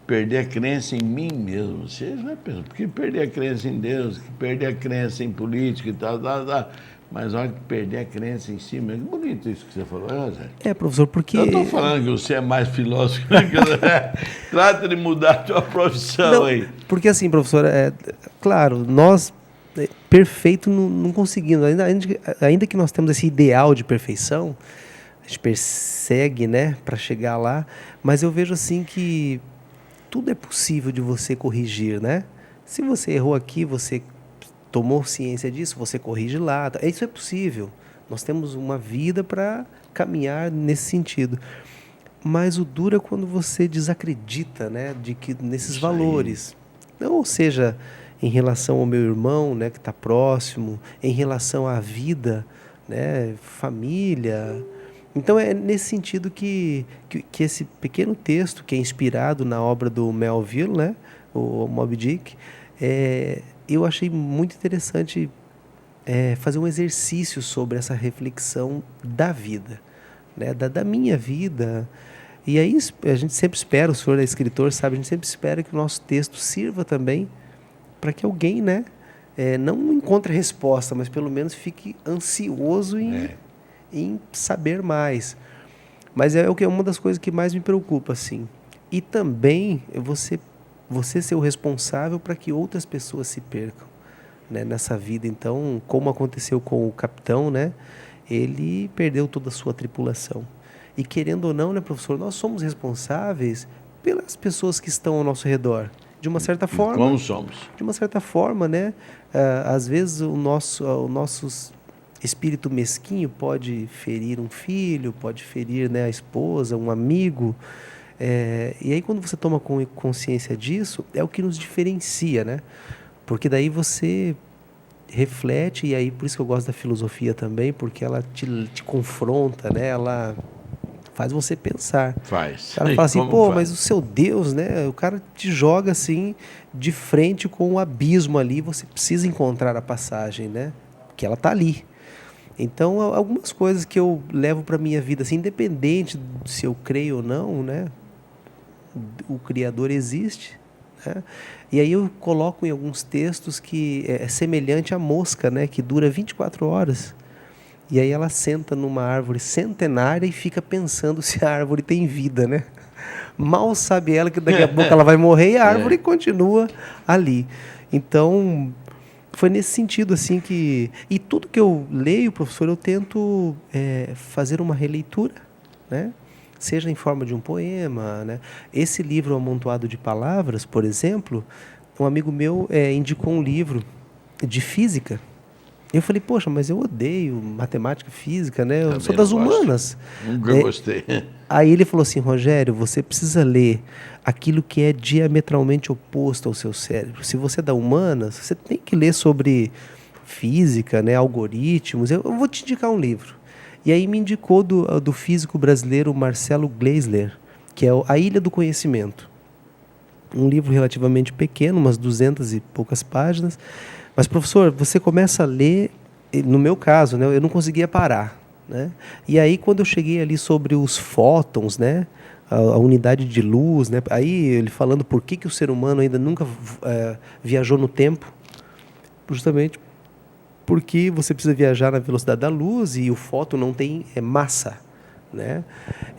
S1: perder a crença em mim mesmo. Você já pensou, porque perder a crença em Deus, perder a crença em política e tal. Mas olha que perder a crença em si mesmo. Que bonito isso que você falou, Zé.
S2: Professor, porque...
S1: Eu estou falando que você é mais filósofo. Trata de mudar a tua profissão. Não, aí.
S2: Porque assim, professor, claro, nós, perfeito, não conseguimos. Ainda que nós temos esse ideal de perfeição, a gente persegue, né, para chegar lá, mas eu vejo assim que tudo é possível de você corrigir, né? Se você errou aqui, você tomou ciência disso, você corrige lá. Isso é possível. Nós temos uma vida para caminhar nesse sentido. Mas o duro é quando você desacredita, né, nesses valores. Ou seja, em relação ao meu irmão, né, que está próximo, em relação à vida, né? Família. Então é nesse sentido que esse pequeno texto, que é inspirado na obra do Melville, né? O Moby Dick, eu achei muito interessante fazer um exercício sobre essa reflexão da vida, né? Da minha vida. E aí a gente sempre espera, o senhor é escritor, sabe, a gente sempre espera que o nosso texto sirva também para que alguém, né, não encontre resposta, mas pelo menos fique ansioso em saber mais. Mas é o que é uma das coisas que mais me preocupa, assim. E também você ser o responsável para que outras pessoas se percam, né, nessa vida. Então, como aconteceu com o capitão, né, ele perdeu toda a sua tripulação. E querendo ou não, né, professor, nós somos responsáveis pelas pessoas que estão ao nosso redor. De uma certa forma.
S1: Como somos?
S2: De uma certa forma, né? Às vezes o nosso espírito mesquinho pode ferir um filho, pode ferir, né, a esposa, um amigo. E aí quando você toma consciência disso, é o que nos diferencia, né? Porque daí você reflete, e aí por isso que eu gosto da filosofia também, porque ela te confronta, né? Ela faz você pensar.
S1: Faz.
S2: O cara fala assim, mas o seu Deus, né? O cara te joga assim de frente com o abismo ali, você precisa encontrar a passagem, né? Que ela tá ali. Então, algumas coisas que eu levo para minha vida, assim, independente se eu creio ou não, né? O Criador existe, né? E aí eu coloco em alguns textos que é semelhante à mosca, né? Que dura 24 horas. E aí ela senta numa árvore centenária e fica pensando se a árvore tem vida, né? Mal sabe ela que daqui a pouco ela vai morrer e a árvore continua ali. Então, foi nesse sentido assim que... E tudo que eu leio, professor, eu tento fazer uma releitura, né? Seja em forma de um poema, né? Esse livro Amontoado de Palavras, por exemplo, um amigo meu indicou um livro de física. Eu falei, poxa, mas eu odeio matemática, física, né? Eu sou das humanas.
S1: Nunca gostei.
S2: Aí ele falou assim, Rogério, você precisa ler aquilo que é diametralmente oposto ao seu cérebro. Se você é da humanas, você tem que ler sobre física, né, algoritmos. Eu vou te indicar um livro. E aí me indicou do físico brasileiro Marcelo Gleisler, que é A Ilha do Conhecimento. Um livro relativamente pequeno, umas 200 e poucas páginas. Mas, professor, você começa a ler, no meu caso, né, eu não conseguia parar, né? E aí, quando eu cheguei ali sobre os fótons, né, a unidade de luz, né, aí ele falando por que o ser humano ainda nunca viajou no tempo, justamente porque você precisa viajar na velocidade da luz e o fóton não tem massa, né?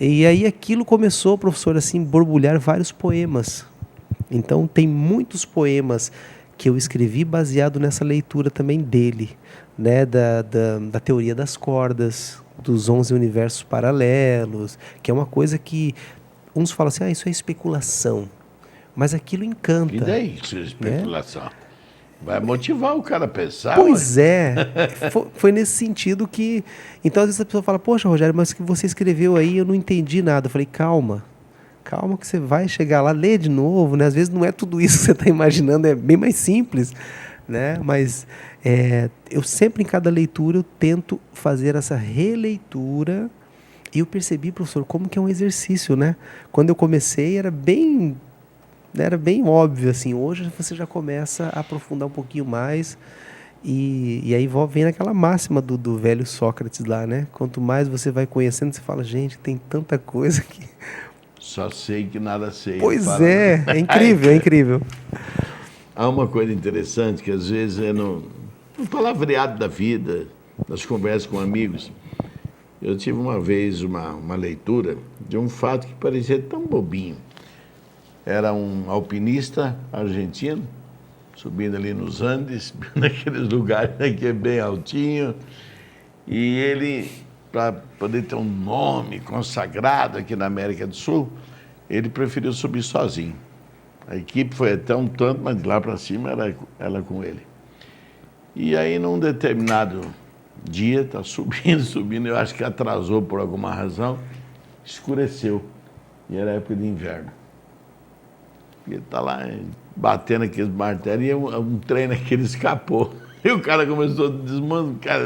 S2: E aí aquilo começou, professor, assim, borbulhar vários poemas. Então, tem muitos poemas que eu escrevi baseado nessa leitura também dele, né, da teoria das cordas, dos 11 universos paralelos, que é uma coisa que uns falam assim, isso é especulação, mas aquilo encanta.
S1: E daí, isso é especulação? Né? Vai motivar o cara a pensar.
S2: Pois foi nesse sentido que... Então, às vezes a pessoa fala, poxa, Rogério, mas o que você escreveu aí, eu não entendi nada. Eu falei, calma que você vai chegar lá, lê de novo, né? Às vezes não é tudo isso que você está imaginando, é bem mais simples, né? Mas eu sempre, em cada leitura, eu tento fazer essa releitura e eu percebi, professor, como que é um exercício, né? Quando eu comecei era bem óbvio, assim. Hoje você já começa a aprofundar um pouquinho mais e aí vem naquela máxima do velho Sócrates lá, né? Quanto mais você vai conhecendo, você fala, gente, tem tanta coisa que...
S1: Só sei que nada sei.
S2: Pois é incrível, é incrível.
S1: Há uma coisa interessante que às vezes no palavreado da vida, nas conversas com amigos, eu tive uma vez uma leitura de um fato que parecia tão bobinho. Era um alpinista argentino, subindo ali nos Andes, naqueles lugares que é bem altinho, e ele... para poder ter um nome consagrado aqui na América do Sul, ele preferiu subir sozinho. A equipe foi até um tanto, mas lá para cima era com ele. E aí, num determinado dia, está subindo, eu acho que atrasou por alguma razão, escureceu. E era época de inverno. E ele está lá batendo aqueles martelos e um trem naquele escapou. E o cara começou a desmancar.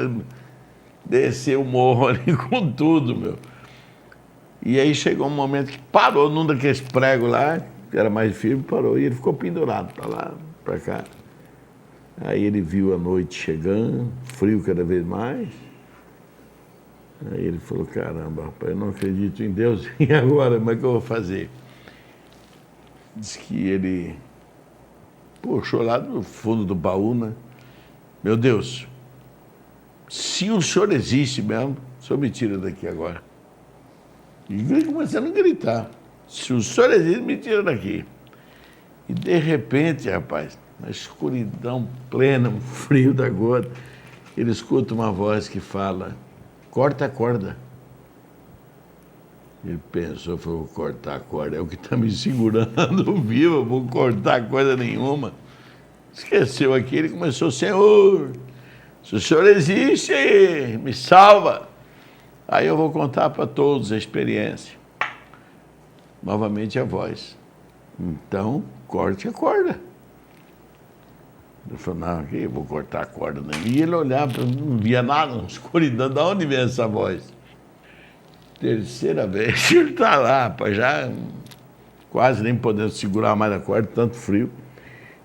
S1: descer o morro ali com tudo, meu. E aí chegou um momento que parou num daqueles pregos lá, que era mais firme, parou, e ele ficou pendurado para lá, para cá. Aí ele viu a noite chegando, frio cada vez mais. Aí ele falou, caramba, rapaz, eu não acredito em Deus, e agora, como é que eu vou fazer? Diz que ele puxou lá do fundo do baú, né? Meu Deus, se o senhor existe mesmo, o senhor me tira daqui agora. E ele começando a gritar, se o senhor existe, me tira daqui. E de repente, rapaz, na escuridão plena, um frio da gota, ele escuta uma voz que fala, corta a corda. Ele pensou, falou, vou cortar a corda, é o que está me segurando vivo, eu vou cortar coisa nenhuma. Esqueceu aqui, ele começou, Senhor, se o Senhor existe, me salva. Aí eu vou contar para todos a experiência. Novamente a voz. Então, corte a corda. Ele falou, não, aqui eu vou cortar a corda. Né? E ele olhava, não via nada, na escuridão, de onde vem essa voz? Terceira vez, ele está lá, rapaz, já quase nem podendo segurar mais a corda, tanto frio.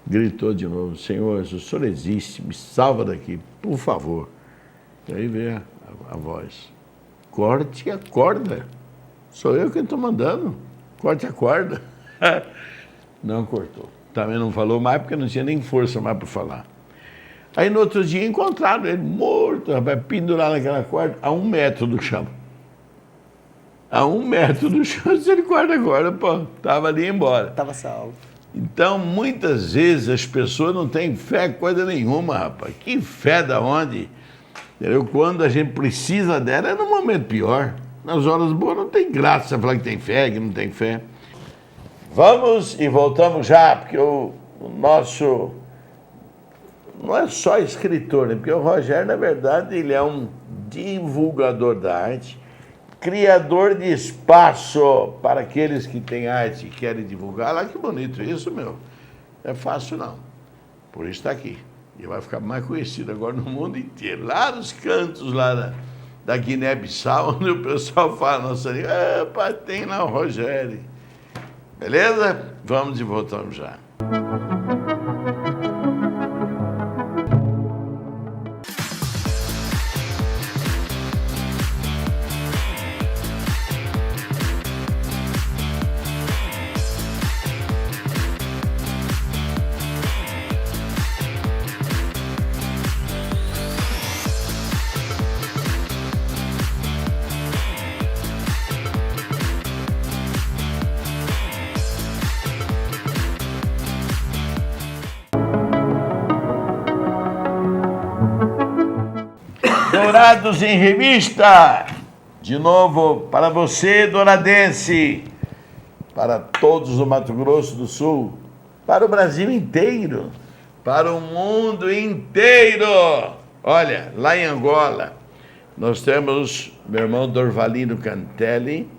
S1: Gritou de novo, Senhor, se o Senhor existe, me salva daqui, por favor. E aí veio a voz. Corte a corda. Sou eu quem estou mandando. Corte a corda. Não cortou. Também não falou mais, porque não tinha nem força mais para falar. Aí no outro dia encontraram ele morto, rapaz, pendurado naquela corda, a 1 metro do chão. A 1 metro do chão, se ele corta agora, pô, estava ali embora.
S2: Estava salvo.
S1: Então, muitas vezes as pessoas não têm fé coisa nenhuma, rapaz. Que fé da onde? Entendeu? Quando a gente precisa dela, é no momento pior. Nas horas boas não tem graça você falar que tem fé, que não tem fé. Vamos e voltamos já, porque o nosso não é só escritor, né? Porque o Rogério, na verdade, ele é um divulgador da arte, criador de espaço para aqueles que têm arte e querem divulgar. Olha que bonito isso, meu. Não é fácil, não. Por isso está aqui. E vai ficar mais conhecido agora no mundo inteiro. Lá nos cantos lá da Guiné-Bissau, onde o pessoal fala nossa língua, epa, tem lá o Rogério. Beleza? Vamos e voltamos já. Dourados em Revista, de novo para você, douradense, para todos do Mato Grosso do Sul, para o Brasil inteiro, para o mundo inteiro. Olha, lá em Angola, nós temos meu irmão Dorvalino Cantelli,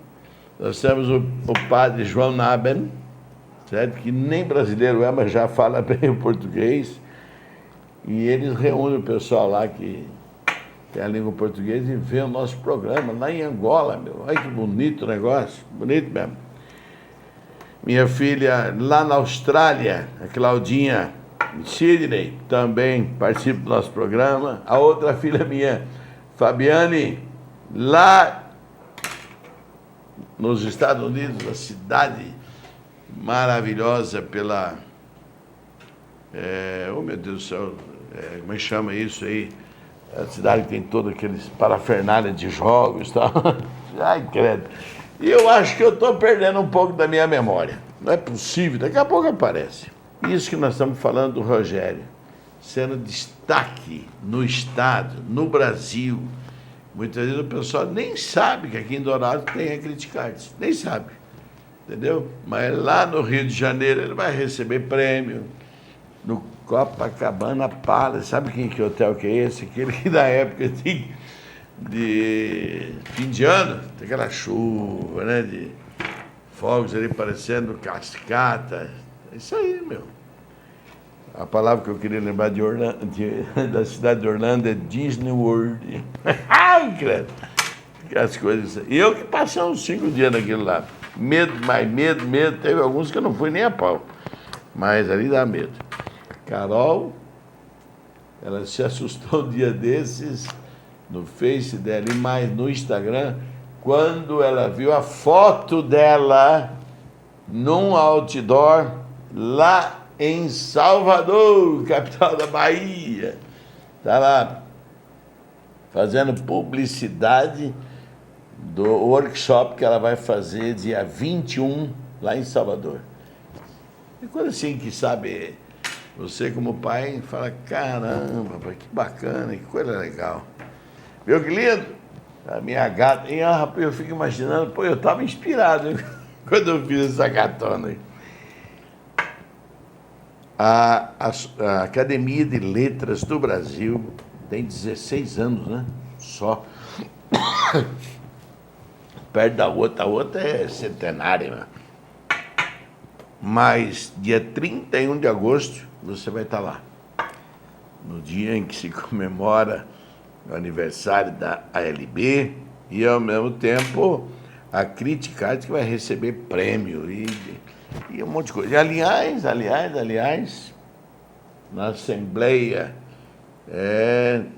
S1: nós temos o padre João Naben, certo? Que nem brasileiro é, mas já fala bem o português, e eles reúnem o pessoal lá que tem a língua portuguesa e vê o nosso programa lá em Angola, meu. Olha que bonito o negócio, bonito mesmo. Minha filha lá na Austrália, a Claudinha em Sydney, também participa do nosso programa. A outra filha minha, Fabiane, lá nos Estados Unidos, uma cidade maravilhosa pela... oh, meu Deus do céu, como é que chama isso aí? A cidade que tem todos aqueles parafernália de jogos e tal. Ai, credo. E eu acho que eu estou perdendo um pouco da minha memória. Não é possível, daqui a pouco aparece. Isso que nós estamos falando do Rogério, sendo destaque no Estado, no Brasil. Muitas vezes o pessoal nem sabe que aqui em Dourados tem a Criticards, nem sabe, entendeu? Mas lá no Rio de Janeiro ele vai receber prêmio, no Copacabana Palace, sabe que hotel que é esse? Aquele que da época de fim de ano, tem aquela chuva, né, de fogos ali parecendo cascata, é isso aí, meu. A palavra que eu queria lembrar de da cidade de Orlando é Disney World. Ai, credo. As coisas. E eu que passei uns 5 dias naquilo lá. Medo, mais medo, medo. Teve alguns que eu não fui nem a pau. Mas ali dá medo. Carol, ela se assustou um dia desses, no Face dela e mais no Instagram, quando ela viu a foto dela num outdoor lá em Salvador, capital da Bahia. Está lá fazendo publicidade do workshop que ela vai fazer dia 21 lá em Salvador. E coisa assim que, sabe, você como pai fala, caramba, que bacana, que coisa legal. Viu que lindo? A minha gata, e rapaz, eu fico imaginando, pô, eu estava inspirado hein, quando eu fiz essa gatona aí. A Academia de Letras do Brasil tem 16 anos, né? Só. Perto da outra, a outra é centenária, né? Mas dia 31 de agosto você vai estar lá. No dia em que se comemora o aniversário da ALB e, ao mesmo tempo, a Criticarte que vai receber prêmio e um monte de coisa. E, aliás, na Assembleia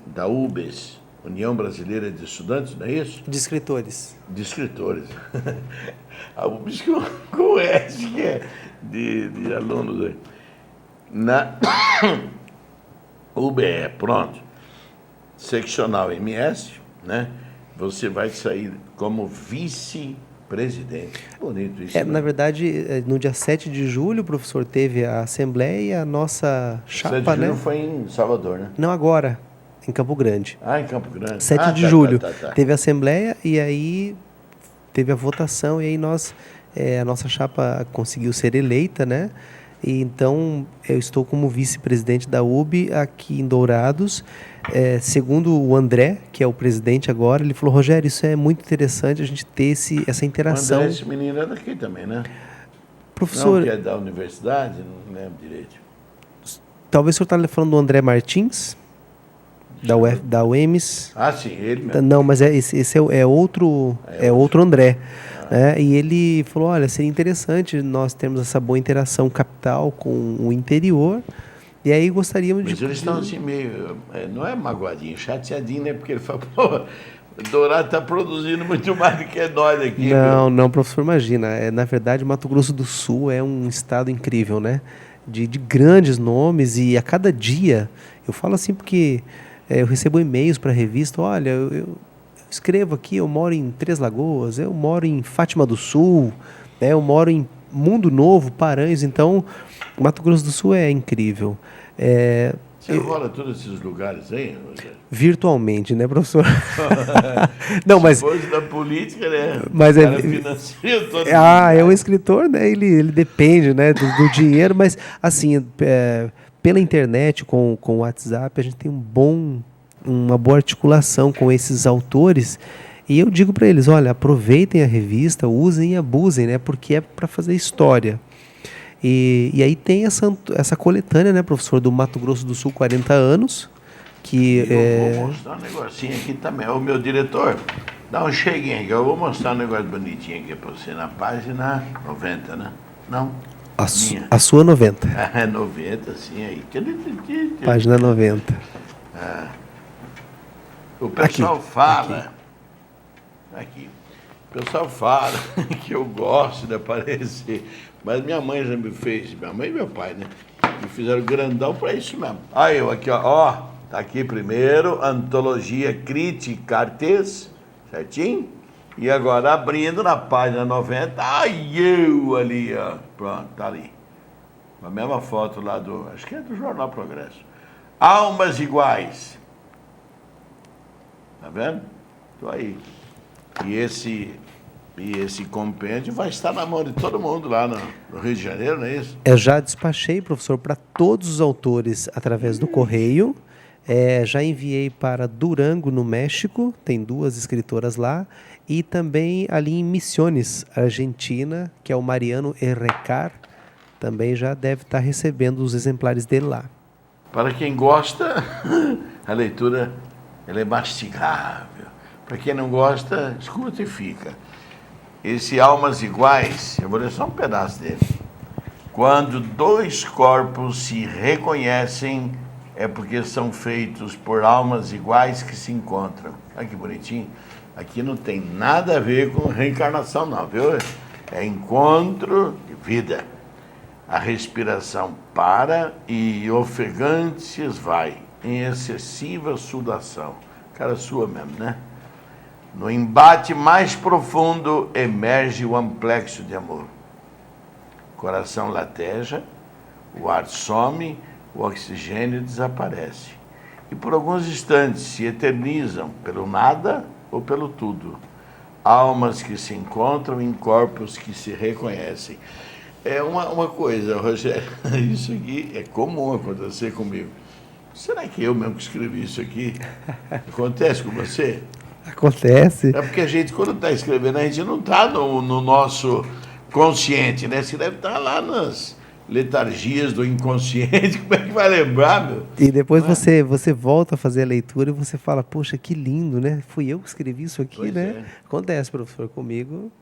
S1: da UBS, União Brasileira de Estudantes, não é isso?
S2: De escritores.
S1: De escritores. A UBS com S, que é de alunos aí. Na UBE, pronto. Seccional MS, né? Você vai sair como vice-presidente. Bonito isso.
S2: Na verdade, no dia 7 de julho, o professor teve a Assembleia e a nossa chapa,
S1: 7 de julho
S2: né?
S1: foi em Salvador, né?
S2: Não agora, em Campo Grande.
S1: Ah, em Campo Grande.
S2: 7 de julho. Teve a Assembleia e aí teve a votação e aí a nossa chapa conseguiu ser eleita, né? E então eu estou como vice-presidente da UB aqui em Dourados. Segundo o André, que é o presidente agora, ele falou, Rogério, isso é muito interessante a gente ter essa interação.
S1: O André, esse menino é daqui também, né?
S2: Professor,
S1: não, que é da universidade, não lembro direito.
S2: Talvez o senhor está falando do André Martins, da UEMS.
S1: Ah, sim, ele mesmo.
S2: Não, mas esse é outro André. E ele falou, olha, seria interessante nós termos essa boa interação capital com o interior. E aí gostaríamos
S1: Mas eles estão assim meio, não é magoadinho, chateadinho, né? Porque ele fala, pô, Dourado está produzindo muito mais do que nós aqui.
S2: Não, professor, imagina. Na verdade, Mato Grosso do Sul é um estado incrível, né? De grandes nomes e a cada dia, eu falo assim porque eu recebo e-mails para a revista, olha, eu escrevo aqui, eu moro em Três Lagoas, eu moro em Fátima do Sul, né? Eu moro em Mundo Novo, Paranhos, então Mato Grosso do Sul é incrível.
S1: Você rola todos esses lugares aí, Rogério?
S2: Virtualmente, né, professor? Não, mas
S1: depois da política, né?
S2: Mas
S1: o cara financia todo mundo.
S2: O escritor, né? Ele depende, né, do dinheiro, mas assim, pela internet, com o WhatsApp, a gente tem uma boa articulação com esses autores. E eu digo para eles, olha, aproveitem a revista, usem e abusem, né? Porque é para fazer história. E aí tem essa coletânea, né, professor, do Mato Grosso do Sul, 40 anos, que
S1: eu vou mostrar um negocinho aqui também. O meu diretor, dá um cheguinho aqui, eu vou mostrar um negócio bonitinho aqui para você, na página 90, né? Não?
S2: A sua 90.
S1: É 90, sim, aí.
S2: Página 90.
S1: O pessoal fala... Aqui. O pessoal fala que eu gosto de aparecer, mas minha mãe já me fez, minha mãe e meu pai, né? Me fizeram grandão para isso mesmo. Aí eu aqui, ó, tá aqui primeiro, Antologia Criticartes, certinho? E agora abrindo na página 90, aí eu ali, ó, pronto, tá ali. A mesma foto lá acho que é do Jornal Progresso. Almas Iguais. Tá vendo? Tô aí. E esse compêndio vai estar na mão de todo mundo lá no Rio de Janeiro, não é isso?
S2: Eu já despachei, professor, para todos os autores através do correio. Já enviei para Durango, no México, tem 2 escritoras lá. E também ali em Misiones, Argentina, que é o Mariano Errecar, também já deve estar recebendo os exemplares dele lá.
S1: Para quem gosta, a leitura ela é mastigável. Para quem não gosta, escuta e fica. Esse Almas Iguais, eu vou ler só um pedaço dele. Quando dois corpos se reconhecem, é porque são feitos por almas iguais que se encontram. Olha que bonitinho. Aqui não tem nada a ver com reencarnação, não, viu? É encontro de vida. A respiração para e ofegante se esvai, em excessiva sudação. Cara sua mesmo, né? No embate mais profundo emerge o amplexo de amor. O coração lateja, o ar some, o oxigênio desaparece. E por alguns instantes se eternizam pelo nada ou pelo tudo. Almas que se encontram em corpos que se reconhecem. É uma coisa, Rogério, isso aqui é comum acontecer comigo. Será que eu mesmo que escrevi isso aqui? Acontece com você?
S2: Acontece.
S1: É porque a gente, quando está escrevendo, a gente não está no nosso consciente, né? Você deve estar lá nas letargias do inconsciente, como é que vai lembrar, meu?
S2: E depois você volta a fazer a leitura e você fala, poxa, que lindo, né? Fui eu que escrevi isso aqui,
S1: Pois
S2: né?
S1: é.
S2: Acontece, professor, comigo.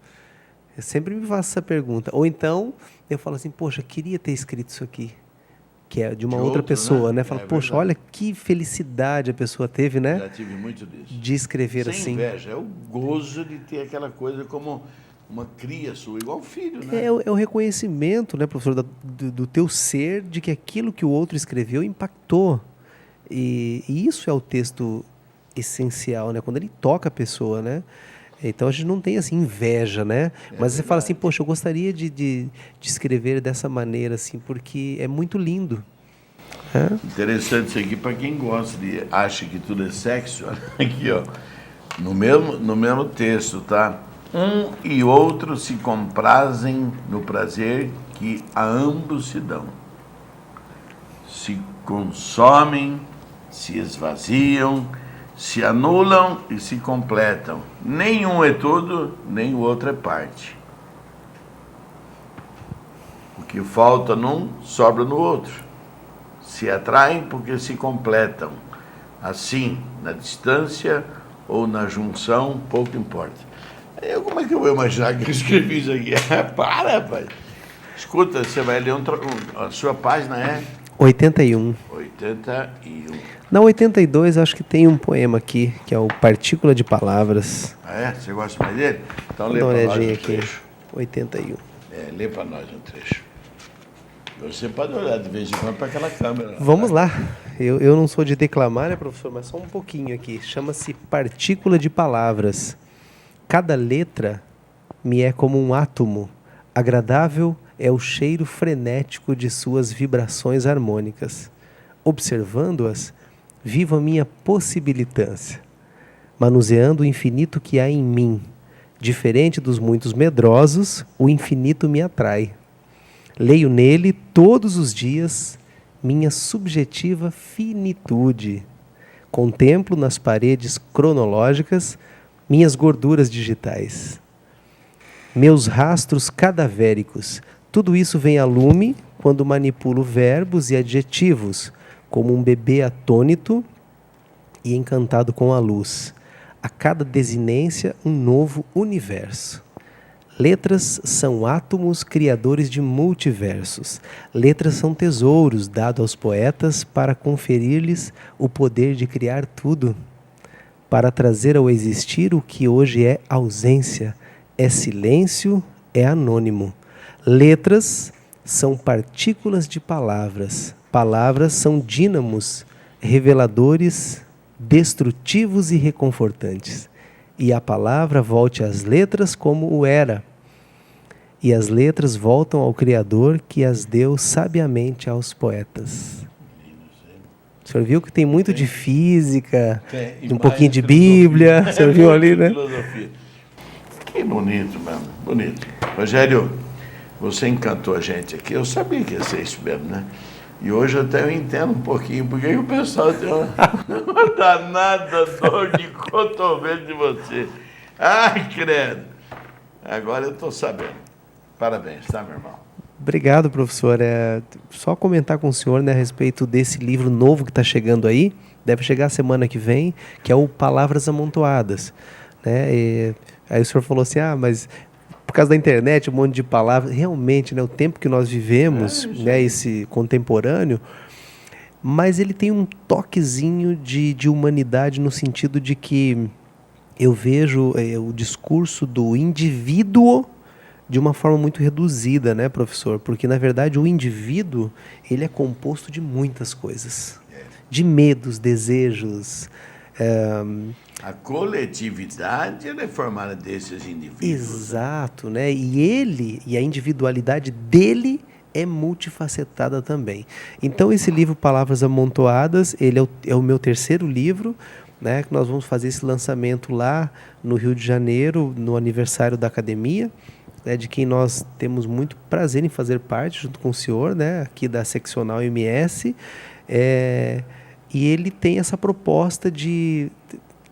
S2: Eu sempre me faço essa pergunta. Ou então, eu falo assim, poxa, queria ter escrito isso aqui. Que é de uma
S1: De
S2: outra
S1: outro,
S2: pessoa,
S1: né?
S2: né? Fala,
S1: É
S2: poxa,
S1: verdade.
S2: olha que felicidade a pessoa teve, né?
S1: Já tive muito disso.
S2: De escrever
S1: Sem
S2: assim.
S1: inveja, é o gozo de ter aquela coisa como uma cria sua, igual um filho, né?
S2: É o reconhecimento, né, professor, do teu ser, de que aquilo que o outro escreveu impactou. E isso é o texto essencial, né? Quando ele toca a pessoa, né? Então a gente não tem assim inveja, né? Mas você fala assim, poxa, eu gostaria de escrever dessa maneira, assim, porque é muito lindo. Né?
S1: Interessante isso aqui para quem gosta de acha que tudo é sexo. Olha aqui, ó. No mesmo texto, tá? Um e outro se comprazem no prazer que a ambos se dão. Se consomem, se esvaziam, se anulam e se completam. Nenhum é tudo, nem o outro é parte. O que falta num, sobra no outro. Se atraem porque se completam. Assim, na distância ou na junção, pouco importa. Como é que eu vou imaginar que eu escrevi isso aqui? Para, rapaz. Escuta, você vai ler a sua página é
S2: 81.
S1: 81.
S2: Na 82, acho que tem um poema aqui, que é o Partícula de Palavras.
S1: Ah, é? Você gosta mais dele? Então
S2: Vou
S1: lê
S2: dar uma
S1: para nós
S2: olhadinha
S1: um
S2: aqui.
S1: trecho.
S2: 81.
S1: Lê para nós um trecho. Você pode olhar de vez em quando para aquela câmera.
S2: Vamos lá. Eu não sou de declamar, né, professor? Mas só um pouquinho aqui. Chama-se Partícula de Palavras. Cada letra me é como um átomo. Agradável é o cheiro frenético de suas vibrações harmônicas. Observando-as, vivo a minha possibilitância, manuseando o infinito que há em mim. Diferente dos muitos medrosos, o infinito me atrai. Leio nele todos os dias minha subjetiva finitude. Contemplo nas paredes cronológicas minhas gorduras digitais. Meus rastros cadavéricos. Tudo isso vem a lume quando manipulo verbos e adjetivos, como um bebê atônito e encantado com a luz. A cada desinência, um novo universo. Letras são átomos criadores de multiversos. Letras são tesouros dados aos poetas para conferir-lhes o poder de criar tudo, para trazer ao existir o que hoje é ausência, é silêncio, é anônimo. Letras são partículas de palavras. Palavras são dínamos, reveladores, destrutivos e reconfortantes. E a palavra volte às letras como o era. E as letras voltam ao Criador que as deu sabiamente aos poetas. O senhor viu que tem muito de física, um pouquinho de Bíblia. O senhor viu ali, né?
S1: Filosofia. Que bonito, mesmo. Bonito. Rogério, você encantou a gente aqui. Eu sabia que ia ser isso mesmo, né? E hoje até eu entendo um pouquinho porque o pessoal tem uma danada dor de cotovelo de você. Ai, credo. Agora eu estou sabendo. Parabéns, tá, meu irmão?
S2: Obrigado, professor. Só comentar com o senhor, né, a respeito desse livro novo que está chegando aí, deve chegar a semana que vem, que é o Palavras Amontoadas, né? Aí o senhor falou assim, mas por causa da internet, um monte de palavras. Realmente, né, o tempo que nós vivemos, né, esse contemporâneo, mas ele tem um toquezinho de humanidade no sentido de que eu vejo o discurso do indivíduo de uma forma muito reduzida, né, professor? Porque, na verdade, o indivíduo, ele é composto de muitas coisas. De medos, desejos.
S1: A coletividade ela é formada desses indivíduos.
S2: Exato, né? E a individualidade dele é multifacetada também. Então, esse livro, Palavras Amontoadas, ele é o meu terceiro livro, né? Que nós vamos fazer esse lançamento lá no Rio de Janeiro, no aniversário da academia, né, de quem nós temos muito prazer em fazer parte, junto com o senhor, né, aqui da Seccional MS, e ele tem essa proposta de,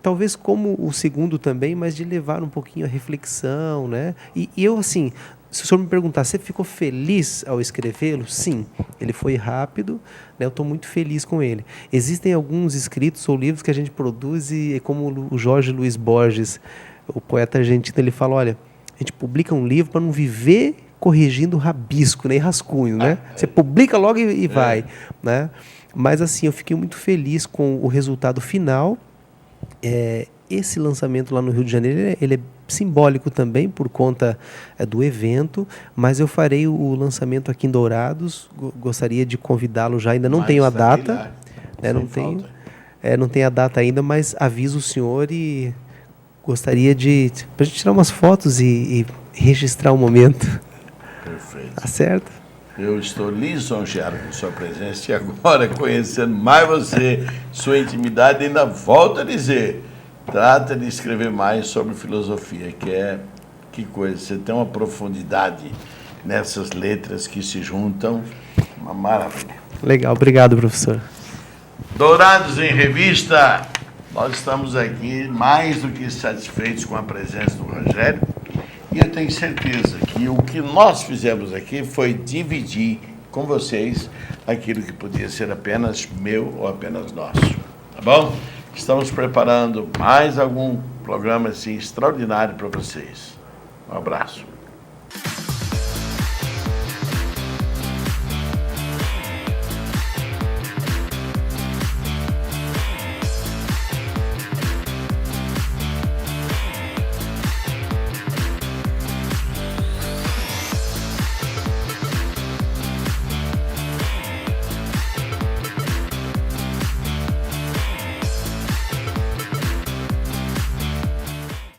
S2: talvez como o segundo também, mas de levar um pouquinho a reflexão, né, e eu, assim, se o senhor me perguntar, você ficou feliz ao escrevê-lo? Sim, ele foi rápido, né, eu estou muito feliz com ele. Existem alguns escritos ou livros que a gente produz e como o Jorge Luiz Borges, o poeta argentino, ele fala, olha, a gente publica um livro para não viver corrigindo rabisco, nem rascunho, né? Você publica logo e vai, né? Mas assim, eu fiquei muito feliz com o resultado final. Esse lançamento lá no Rio de Janeiro, ele é simbólico também por conta do evento, mas eu farei o lançamento aqui em Dourados. Gostaria de convidá-lo já, ainda não tenho a data, né? Não tenho a data ainda, mas aviso o senhor e gostaria pra gente tirar umas fotos e registrar o momento.
S1: Perfeito.
S2: Tá certo?
S1: Eu estou lisonjeado com sua presença e agora, conhecendo mais você, sua intimidade, ainda volto a dizer, trata de escrever mais sobre filosofia, que coisa, você tem uma profundidade nessas letras que se juntam, uma maravilha.
S2: Legal, obrigado, professor.
S1: Dourados em Revista, nós estamos aqui mais do que satisfeitos com a presença do Rogério e eu tenho certeza que o que nós fizemos aqui foi dividir com vocês aquilo que podia ser apenas meu ou apenas nosso, tá bom? Estamos preparando mais algum programa assim extraordinário para vocês. Um abraço.